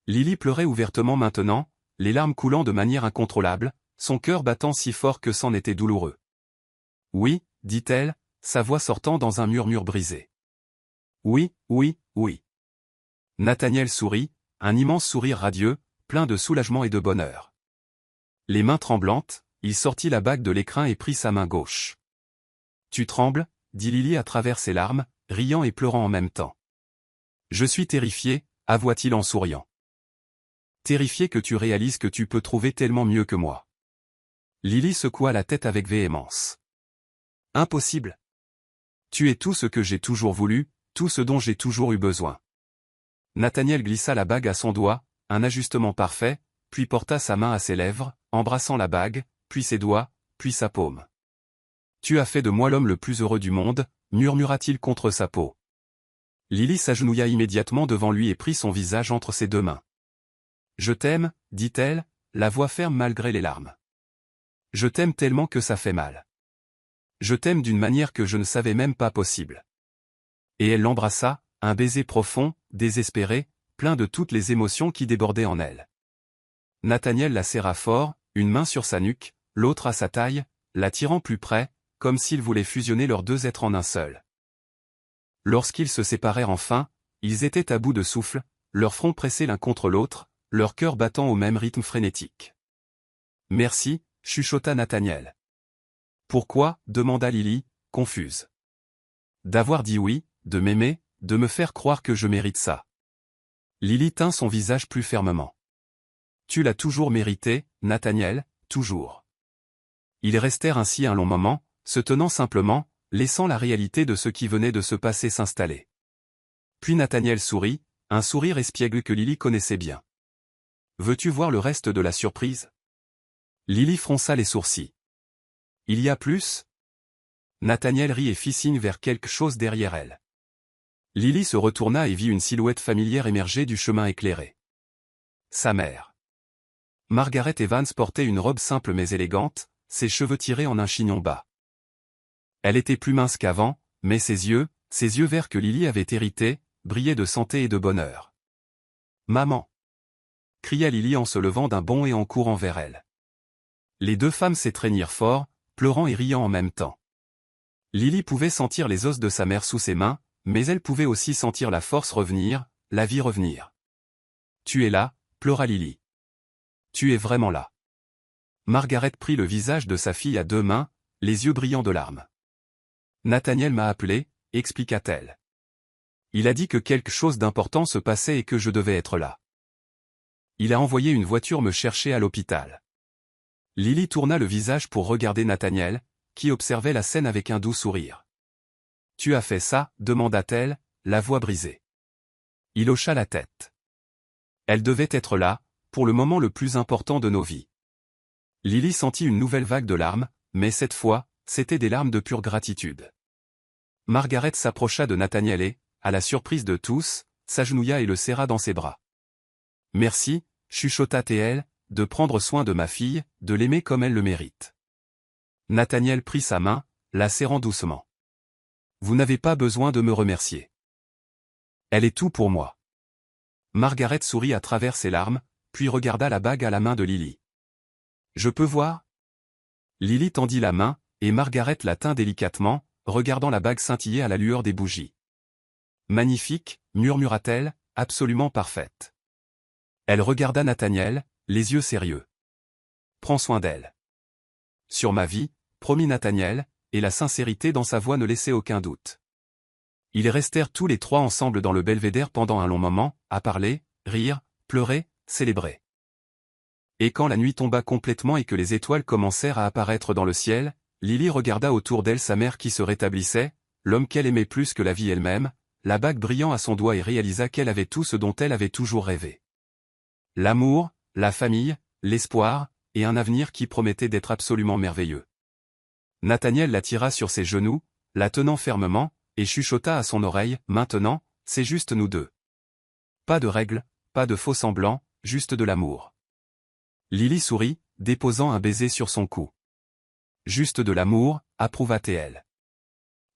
A: Lily pleurait ouvertement maintenant, les larmes coulant de manière incontrôlable, son cœur battant si fort que c'en était douloureux. « Oui, » dit-elle, sa voix sortant dans un murmure brisé. « Oui, oui, oui. » Nathaniel sourit, un immense sourire radieux, plein de soulagement et de bonheur. Les mains tremblantes, il sortit la bague de l'écrin et prit sa main gauche. « Tu trembles ?» dit Lily à travers ses larmes, riant et pleurant en même temps. « Je suis terrifié, » avoua-t-il en souriant. « Terrifié que tu réalises que tu peux trouver tellement mieux que moi. » Lily secoua la tête avec véhémence. « Impossible. Tu es tout ce que j'ai toujours voulu, tout ce dont j'ai toujours eu besoin. » Nathaniel glissa la bague à son doigt, un ajustement parfait, puis porta sa main à ses lèvres, embrassant la bague, puis ses doigts, puis sa paume. « Tu as fait de moi l'homme le plus heureux du monde, » murmura-t-il contre sa peau. Lily s'agenouilla immédiatement devant lui et prit son visage entre ses deux mains. « Je t'aime, » dit-elle, la voix ferme malgré les larmes. « Je t'aime tellement que ça fait mal. Je t'aime d'une manière que je ne savais même pas possible. » Et elle l'embrassa, un baiser profond, désespéré, plein de toutes les émotions qui débordaient en elle. Nathaniel la serra fort, une main sur sa nuque, l'autre à sa taille, la tirant plus près, comme s'il voulait fusionner leurs deux êtres en un seul. Lorsqu'ils se séparèrent enfin, ils étaient à bout de souffle, leurs fronts pressés l'un contre l'autre, leurs cœurs battant au même rythme frénétique. « Merci, » chuchota Nathaniel. « Pourquoi ?» demanda Lily, confuse. « D'avoir dit oui, de m'aimer, de me faire croire que je mérite ça. » Lily tint son visage plus fermement. « Tu l'as toujours mérité, Nathaniel, toujours. » Ils restèrent ainsi un long moment, se tenant simplement, laissant la réalité de ce qui venait de se passer s'installer. Puis Nathaniel sourit, un sourire espiègle que Lily connaissait bien. « Veux-tu voir le reste de la surprise ?» Lily fronça les sourcils. « Il y a plus ?» Nathaniel rit et fit signe vers quelque chose derrière elle. Lily se retourna et vit une silhouette familière émerger du chemin éclairé. Sa mère. Margaret Evans portait une robe simple mais élégante, ses cheveux tirés en un chignon bas. Elle était plus mince qu'avant, mais ses yeux verts que Lily avait hérités, brillaient de santé et de bonheur. « Maman !» cria Lily en se levant d'un bond et en courant vers elle. Les deux femmes s'étreignirent fort, pleurant et riant en même temps. Lily pouvait sentir les os de sa mère sous ses mains, mais elle pouvait aussi sentir la force revenir, la vie revenir. « Tu es là !» pleura Lily. « Tu es vraiment là !» Margaret prit le visage de sa fille à deux mains, les yeux brillants de larmes. « Nathaniel m'a appelé, » expliqua-t-elle. « Il a dit que quelque chose d'important se passait et que je devais être là. Il a envoyé une voiture me chercher à l'hôpital. » Lily tourna le visage pour regarder Nathaniel, qui observait la scène avec un doux sourire. « Tu as fait ça ?» demanda-t-elle, la voix brisée. Il hocha la tête. Elle devait être là, pour le moment le plus important de nos vies. Lily sentit une nouvelle vague de larmes, mais cette fois, c'étaient des larmes de pure gratitude. Margaret s'approcha de Nathaniel et, à la surprise de tous, s'agenouilla et le serra dans ses bras. « Merci, chuchota-t-elle, de prendre soin de ma fille, de l'aimer comme elle le mérite. » Nathaniel prit sa main, la serrant doucement. « Vous n'avez pas besoin de me remercier. Elle est tout pour moi. » Margaret sourit à travers ses larmes, puis regarda la bague à la main de Lily. « Je peux voir ?» Lily tendit la main, et Margaret la tint délicatement, regardant la bague scintiller à la lueur des bougies. « Magnifique, murmura-t-elle, absolument parfaite. » Elle regarda Nathaniel, les yeux sérieux. « Prends soin d'elle. »« Sur ma vie, » promit Nathaniel, et la sincérité dans sa voix ne laissait aucun doute. Ils restèrent tous les trois ensemble dans le belvédère pendant un long moment, à parler, rire, pleurer, célébrer. Et quand la nuit tomba complètement et que les étoiles commencèrent à apparaître dans le ciel, Lily regarda autour d'elle sa mère qui se rétablissait, l'homme qu'elle aimait plus que la vie elle-même, la bague brillant à son doigt et réalisa qu'elle avait tout ce dont elle avait toujours rêvé. L'amour, la famille, l'espoir, et un avenir qui promettait d'être absolument merveilleux. Nathaniel la tira sur ses genoux, la tenant fermement, et chuchota à son oreille, « Maintenant, c'est juste nous deux. Pas de règles, pas de faux semblants, juste de l'amour. » Lily sourit, déposant un baiser sur son cou. « Juste de l'amour », approuva-t-elle.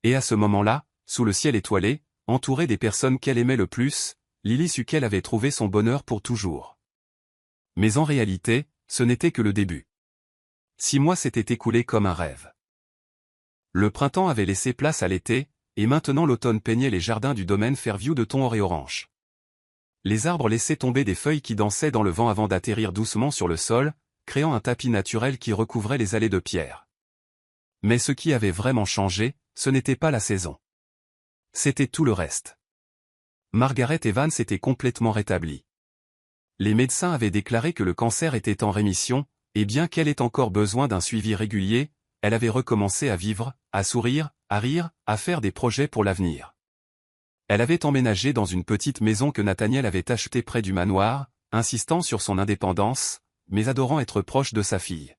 A: Et à ce moment-là, sous le ciel étoilé, entourée des personnes qu'elle aimait le plus, Lily sut qu'elle avait trouvé son bonheur pour toujours. Mais en réalité, ce n'était que le début. 6 mois s'étaient écoulés comme un rêve. Le printemps avait laissé place à l'été, et maintenant l'automne peignait les jardins du domaine Fairview de tons or et orange. Les arbres laissaient tomber des feuilles qui dansaient dans le vent avant d'atterrir doucement sur le sol, créant un tapis naturel qui recouvrait les allées de pierre. Mais ce qui avait vraiment changé, ce n'était pas la saison. C'était tout le reste. Margaret Evans était complètement rétablie. Les médecins avaient déclaré que le cancer était en rémission, et bien qu'elle ait encore besoin d'un suivi régulier, elle avait recommencé à vivre, à sourire, à rire, à faire des projets pour l'avenir. Elle avait emménagé dans une petite maison que Nathaniel avait achetée près du manoir, insistant sur son indépendance, mais adorant être proche de sa fille.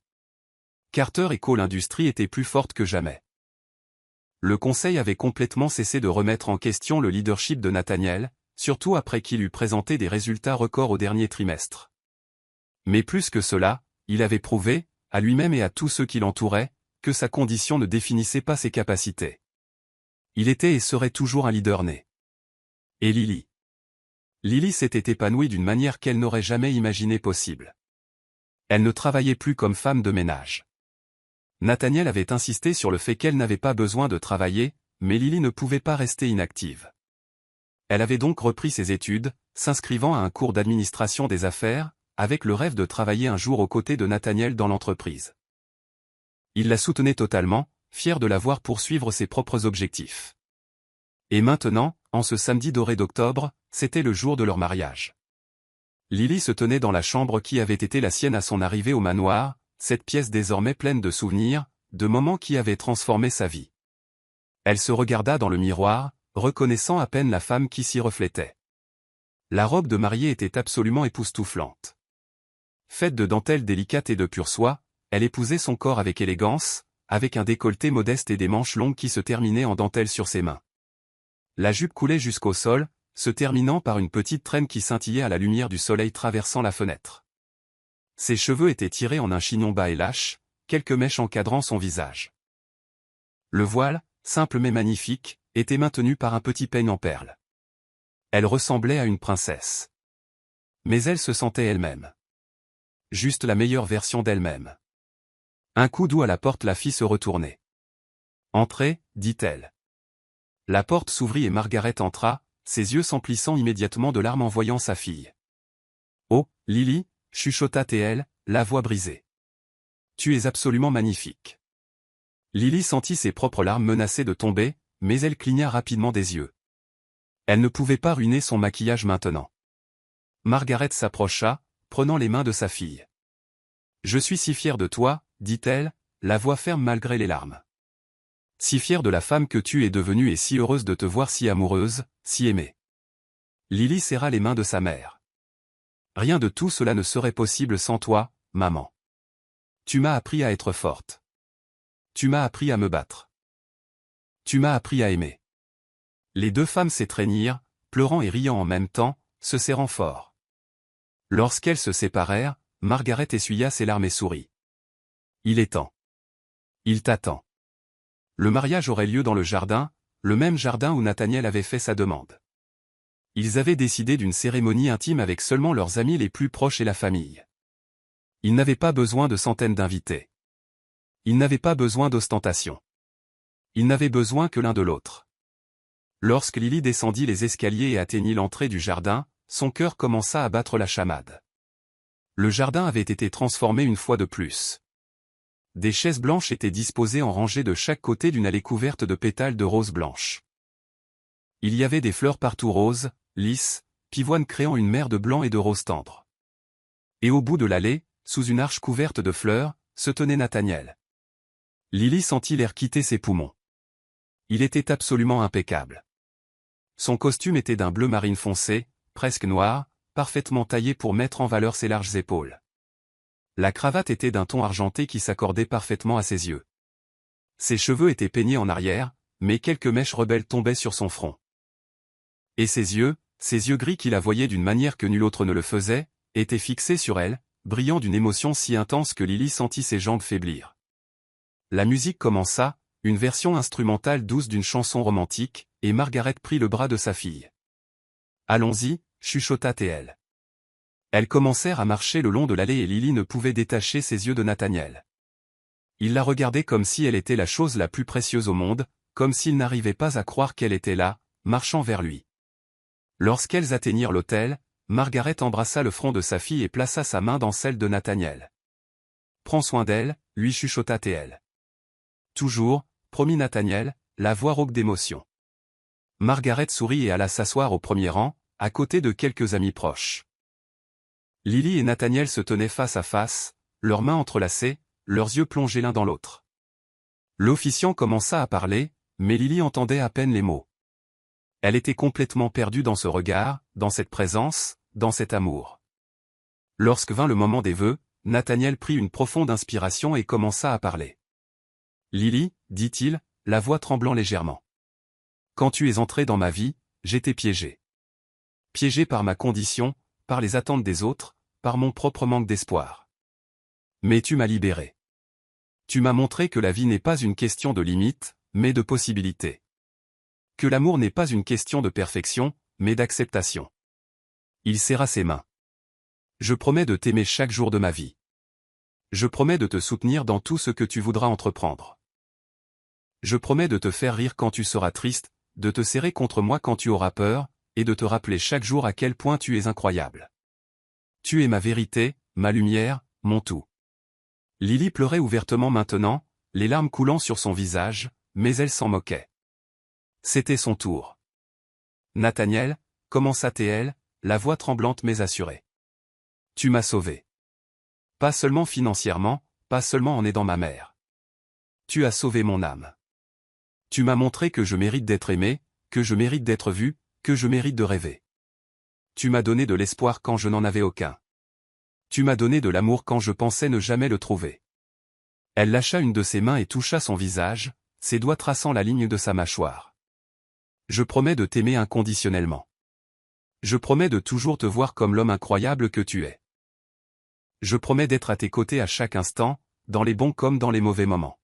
A: Carter et Cole Industries étaient plus fortes que jamais. Le conseil avait complètement cessé de remettre en question le leadership de Nathaniel, surtout après qu'il eut présenté des résultats records au dernier trimestre. Mais plus que cela, il avait prouvé, à lui-même et à tous ceux qui l'entouraient, que sa condition ne définissait pas ses capacités. Il était et serait toujours un leader né. Et Lily. Lily s'était épanouie d'une manière qu'elle n'aurait jamais imaginé possible. Elle ne travaillait plus comme femme de ménage. Nathaniel avait insisté sur le fait qu'elle n'avait pas besoin de travailler, mais Lily ne pouvait pas rester inactive. Elle avait donc repris ses études, s'inscrivant à un cours d'administration des affaires, avec le rêve de travailler un jour aux côtés de Nathaniel dans l'entreprise. Il la soutenait totalement, fier de la voir poursuivre ses propres objectifs. Et maintenant, en ce samedi doré d'octobre, c'était le jour de leur mariage. Lily se tenait dans la chambre qui avait été la sienne à son arrivée au manoir, cette pièce désormais pleine de souvenirs, de moments qui avaient transformé sa vie. Elle se regarda dans le miroir, reconnaissant à peine la femme qui s'y reflétait. La robe de mariée était absolument époustouflante. Faite de dentelles délicates et de pure soie, elle épousait son corps avec élégance, avec un décolleté modeste et des manches longues qui se terminaient en dentelle sur ses mains. La jupe coulait jusqu'au sol, se terminant par une petite traîne qui scintillait à la lumière du soleil traversant la fenêtre. Ses cheveux étaient tirés en un chignon bas et lâche, quelques mèches encadrant son visage. Le voile, simple mais magnifique, était maintenu par un petit peigne en perles. Elle ressemblait à une princesse. Mais elle se sentait elle-même. Juste la meilleure version d'elle-même. Un coup doux à la porte la fit se retourner. « Entrez, dit-elle. » La porte s'ouvrit et Margaret entra, ses yeux s'emplissant immédiatement de larmes en voyant sa fille. « Oh, Lily, chuchota T.L., la voix brisée. Tu es absolument magnifique. » Lily sentit ses propres larmes menacées de tomber, mais elle cligna rapidement des yeux. Elle ne pouvait pas ruiner son maquillage maintenant. Margaret s'approcha, prenant les mains de sa fille. « Je suis si fière de toi, dit-elle, la voix ferme malgré les larmes. Si fière de la femme que tu es devenue et si heureuse de te voir si amoureuse, si aimée. » Lily serra les mains de sa mère. « Rien de tout cela ne serait possible sans toi, maman. Tu m'as appris à être forte. Tu m'as appris à me battre. Tu m'as appris à aimer. » Les deux femmes s'étreignirent, pleurant et riant en même temps, se serrant fort. Lorsqu'elles se séparèrent, Margaret essuya ses larmes et sourit. « Il est temps. Il t'attend. » Le mariage aurait lieu dans le jardin, le même jardin où Nathaniel avait fait sa demande. Ils avaient décidé d'une cérémonie intime avec seulement leurs amis les plus proches et la famille. Ils n'avaient pas besoin de centaines d'invités. Ils n'avaient pas besoin d'ostentation. Ils n'avaient besoin que l'un de l'autre. Lorsque Lily descendit les escaliers et atteignit l'entrée du jardin, son cœur commença à battre la chamade. Le jardin avait été transformé une fois de plus. Des chaises blanches étaient disposées en rangées de chaque côté d'une allée couverte de pétales de roses blanches. Il y avait des fleurs partout roses, lisses, pivoines créant une mer de blanc et de roses tendres. Et au bout de l'allée, sous une arche couverte de fleurs, se tenait Nathaniel. Lily sentit l'air quitter ses poumons. Il était absolument impeccable. Son costume était d'un bleu marine foncé, presque noir, parfaitement taillé pour mettre en valeur ses larges épaules. La cravate était d'un ton argenté qui s'accordait parfaitement à ses yeux. Ses cheveux étaient peignés en arrière, mais quelques mèches rebelles tombaient sur son front. Et ses yeux gris qui la voyaient d'une manière que nul autre ne le faisait, étaient fixés sur elle, brillant d'une émotion si intense que Lily sentit ses jambes faiblir. La musique commença, une version instrumentale douce d'une chanson romantique, et Margaret prit le bras de sa fille. « Allons-y, » chuchota T.L. Elles commencèrent à marcher le long de l'allée et Lily ne pouvait détacher ses yeux de Nathaniel. Il la regardait comme si elle était la chose la plus précieuse au monde, comme s'il n'arrivait pas à croire qu'elle était là, marchant vers lui. Lorsqu'elles atteignirent l'hôtel, Margaret embrassa le front de sa fille et plaça sa main dans celle de Nathaniel. « Prends soin d'elle, » lui chuchota T.L. « Toujours, » promit Nathaniel, la voix rauque d'émotion. Margaret sourit et alla s'asseoir au premier rang, à côté de quelques amis proches. Lily et Nathaniel se tenaient face à face, leurs mains entrelacées, leurs yeux plongés l'un dans l'autre. L'officiant commença à parler, mais Lily entendait à peine les mots. Elle était complètement perdue dans ce regard, dans cette présence, dans cet amour. Lorsque vint le moment des vœux, Nathaniel prit une profonde inspiration et commença à parler. « Lily, dit-il, la voix tremblant légèrement. Quand tu es entrée dans ma vie, j'étais piégé. Piégé par ma condition, par les attentes des autres, par mon propre manque d'espoir. Mais tu m'as libéré. Tu m'as montré que la vie n'est pas une question de limites, mais de possibilités. Que l'amour n'est pas une question de perfection, mais d'acceptation. » Il serra ses mains. « Je promets de t'aimer chaque jour de ma vie. Je promets de te soutenir dans tout ce que tu voudras entreprendre. Je promets de te faire rire quand tu seras triste, de te serrer contre moi quand tu auras peur, et de te rappeler chaque jour à quel point tu es incroyable. Tu es ma vérité, ma lumière, mon tout. » Lily pleurait ouvertement maintenant, les larmes coulant sur son visage, mais elle s'en moquait. C'était son tour. « Nathaniel, » commença T.L., la voix tremblante mais assurée. « Tu m'as sauvé. Pas seulement financièrement, pas seulement en aidant ma mère. Tu as sauvé mon âme. Tu m'as montré que je mérite d'être aimé, que je mérite d'être vu, que je mérite de rêver. Tu m'as donné de l'espoir quand je n'en avais aucun. Tu m'as donné de l'amour quand je pensais ne jamais le trouver. Elle lâcha une de ses mains et toucha son visage, ses doigts traçant la ligne de sa mâchoire. Je promets de t'aimer inconditionnellement. Je promets de toujours te voir comme l'homme incroyable que tu es. Je promets d'être à tes côtés à chaque instant, dans les bons comme dans les mauvais moments.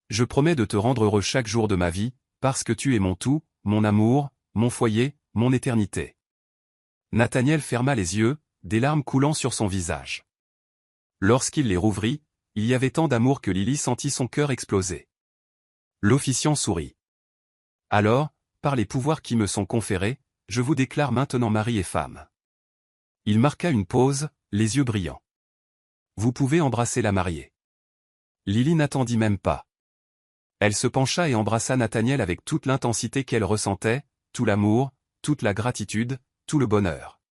A: Je promets de te rendre heureux chaque jour de ma vie, parce que tu es mon tout, mon amour, mon foyer, mon éternité. Nathaniel ferma les yeux, des larmes coulant sur son visage. Lorsqu'il les rouvrit, il y avait tant d'amour que Lily sentit son cœur exploser. L'officiant sourit. Alors, par les pouvoirs qui me sont conférés, je vous déclare maintenant mari et femme. Il marqua une pause, les yeux brillants. Vous pouvez embrasser la mariée. Lily n'attendit même pas. Elle se pencha et embrassa Nathaniel avec toute l'intensité qu'elle ressentait, tout l'amour, toute la gratitude, tout le bonheur.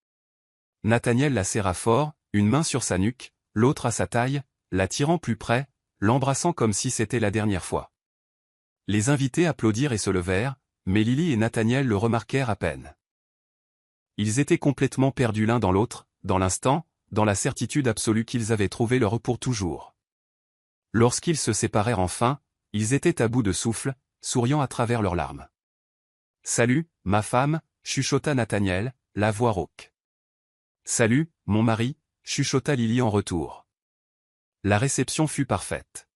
A: Nathaniel la serra fort, une main sur sa nuque, l'autre à sa taille, la tirant plus près, l'embrassant comme si c'était la dernière fois. Les invités applaudirent et se levèrent, mais Lily et Nathaniel le remarquèrent à peine. Ils étaient complètement perdus l'un dans l'autre, dans l'instant, dans la certitude absolue qu'ils avaient trouvé leur pour toujours. Lorsqu'ils se séparèrent enfin, ils étaient à bout de souffle, souriant à travers leurs larmes. « Salut, ma femme » chuchota Nathaniel, la voix rauque. « Salut, mon mari » chuchota Lily en retour. La réception fut parfaite.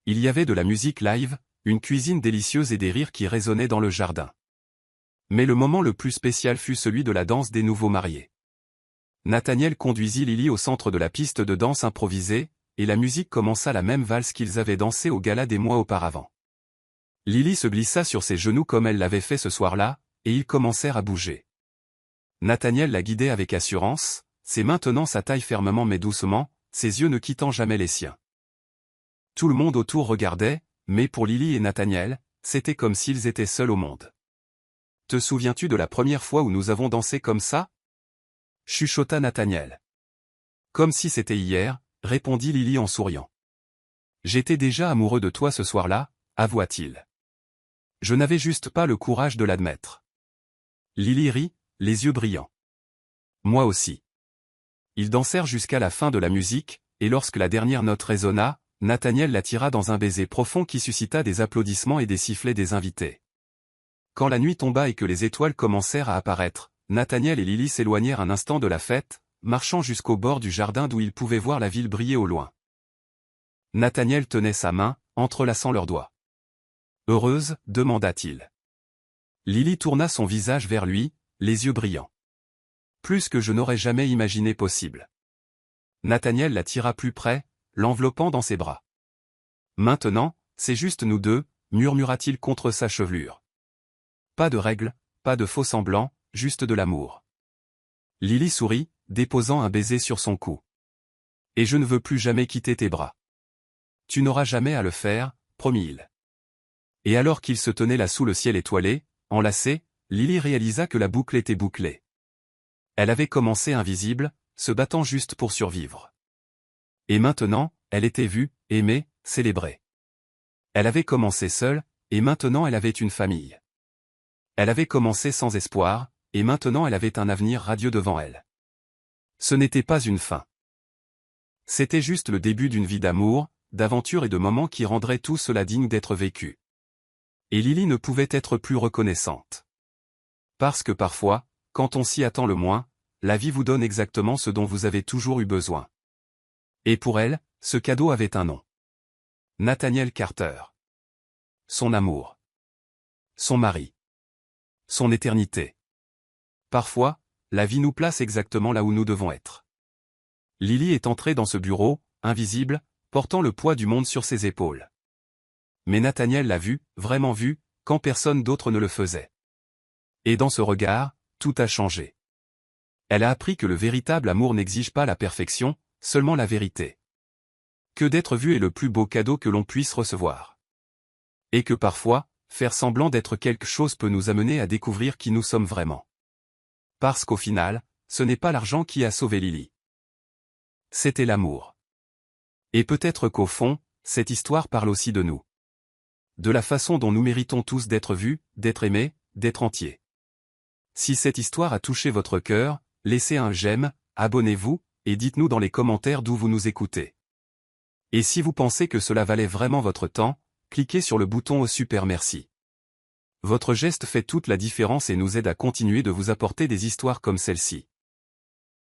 A: Il y avait de la musique live, une cuisine délicieuse et des rires qui résonnaient dans le jardin. Mais le moment le plus spécial fut celui de la danse des nouveaux mariés. Nathaniel conduisit Lily au centre de la piste de danse improvisée, et la musique commença la même valse qu'ils avaient dansée au gala des mois auparavant. Lily se glissa sur ses genoux comme elle l'avait fait ce soir-là, et ils commencèrent à bouger. Nathaniel la guidait avec assurance, ses mains tenant sa taille fermement mais doucement, ses yeux ne quittant jamais les siens. Tout le monde autour regardait, mais pour Lily et Nathaniel, c'était comme s'ils étaient seuls au monde. « Te souviens-tu de la première fois où nous avons dansé comme ça » chuchota Nathaniel. « Comme si c'était hier » répondit Lily en souriant. « J'étais déjà amoureux de toi ce soir-là » avoua-t-il. « Je n'avais juste pas le courage de l'admettre. » Lily rit, les yeux brillants. « Moi aussi. » Ils dansèrent jusqu'à la fin de la musique, et lorsque la dernière note résonna, Nathaniel la tira dans un baiser profond qui suscita des applaudissements et des sifflets des invités. Quand la nuit tomba et que les étoiles commencèrent à apparaître, Nathaniel et Lily s'éloignèrent un instant de la fête, marchant jusqu'au bord du jardin d'où ils pouvaient voir la ville briller au loin. Nathaniel tenait sa main, entrelaçant leurs doigts. « Heureuse » demanda-t-il. Lily tourna son visage vers lui, les yeux brillants. « Plus que je n'aurais jamais imaginé possible. » Nathaniel la tira plus près, l'enveloppant dans ses bras. « Maintenant, c'est juste nous deux » murmura-t-il contre sa chevelure. « Pas de règles, pas de faux semblants, juste de l'amour. » Lily sourit, déposant un baiser sur son cou. « Et je ne veux plus jamais quitter tes bras. »« Tu n'auras jamais à le faire, » promit-il. Et alors qu'ils se tenaient là sous le ciel étoilé, enlacés, Lily réalisa que la boucle était bouclée. Elle avait commencé invisible, se battant juste pour survivre. Et maintenant, elle était vue, aimée, célébrée. Elle avait commencé seule, et maintenant elle avait une famille. Elle avait commencé sans espoir, et maintenant elle avait un avenir radieux devant elle. Ce n'était pas une fin. C'était juste le début d'une vie d'amour, d'aventure et de moments qui rendraient tout cela digne d'être vécu. Et Lily ne pouvait être plus reconnaissante. Parce que parfois, quand on s'y attend le moins, la vie vous donne exactement ce dont vous avez toujours eu besoin. Et pour elle, ce cadeau avait un nom. Nathaniel Carter. Son amour. Son mari. Son éternité. Parfois, la vie nous place exactement là où nous devons être. Lily est entrée dans ce bureau, invisible, portant le poids du monde sur ses épaules. Mais Nathaniel l'a vu, vraiment vu, quand personne d'autre ne le faisait. Et dans ce regard, tout a changé. Elle a appris que le véritable amour n'exige pas la perfection, seulement la vérité. Que d'être vu est le plus beau cadeau que l'on puisse recevoir. Et que parfois, faire semblant d'être quelque chose peut nous amener à découvrir qui nous sommes vraiment. Parce qu'au final, ce n'est pas l'argent qui a sauvé Lily. C'était l'amour. Et peut-être qu'au fond, cette histoire parle aussi de nous. De la façon dont nous méritons tous d'être vus, d'être aimés, d'être entiers. Si cette histoire a touché votre cœur, laissez un j'aime, abonnez-vous, et dites-nous dans les commentaires d'où vous nous écoutez. Et si vous pensez que cela valait vraiment votre temps, cliquez sur le bouton au super merci. Votre geste fait toute la différence et nous aide à continuer de vous apporter des histoires comme celle-ci.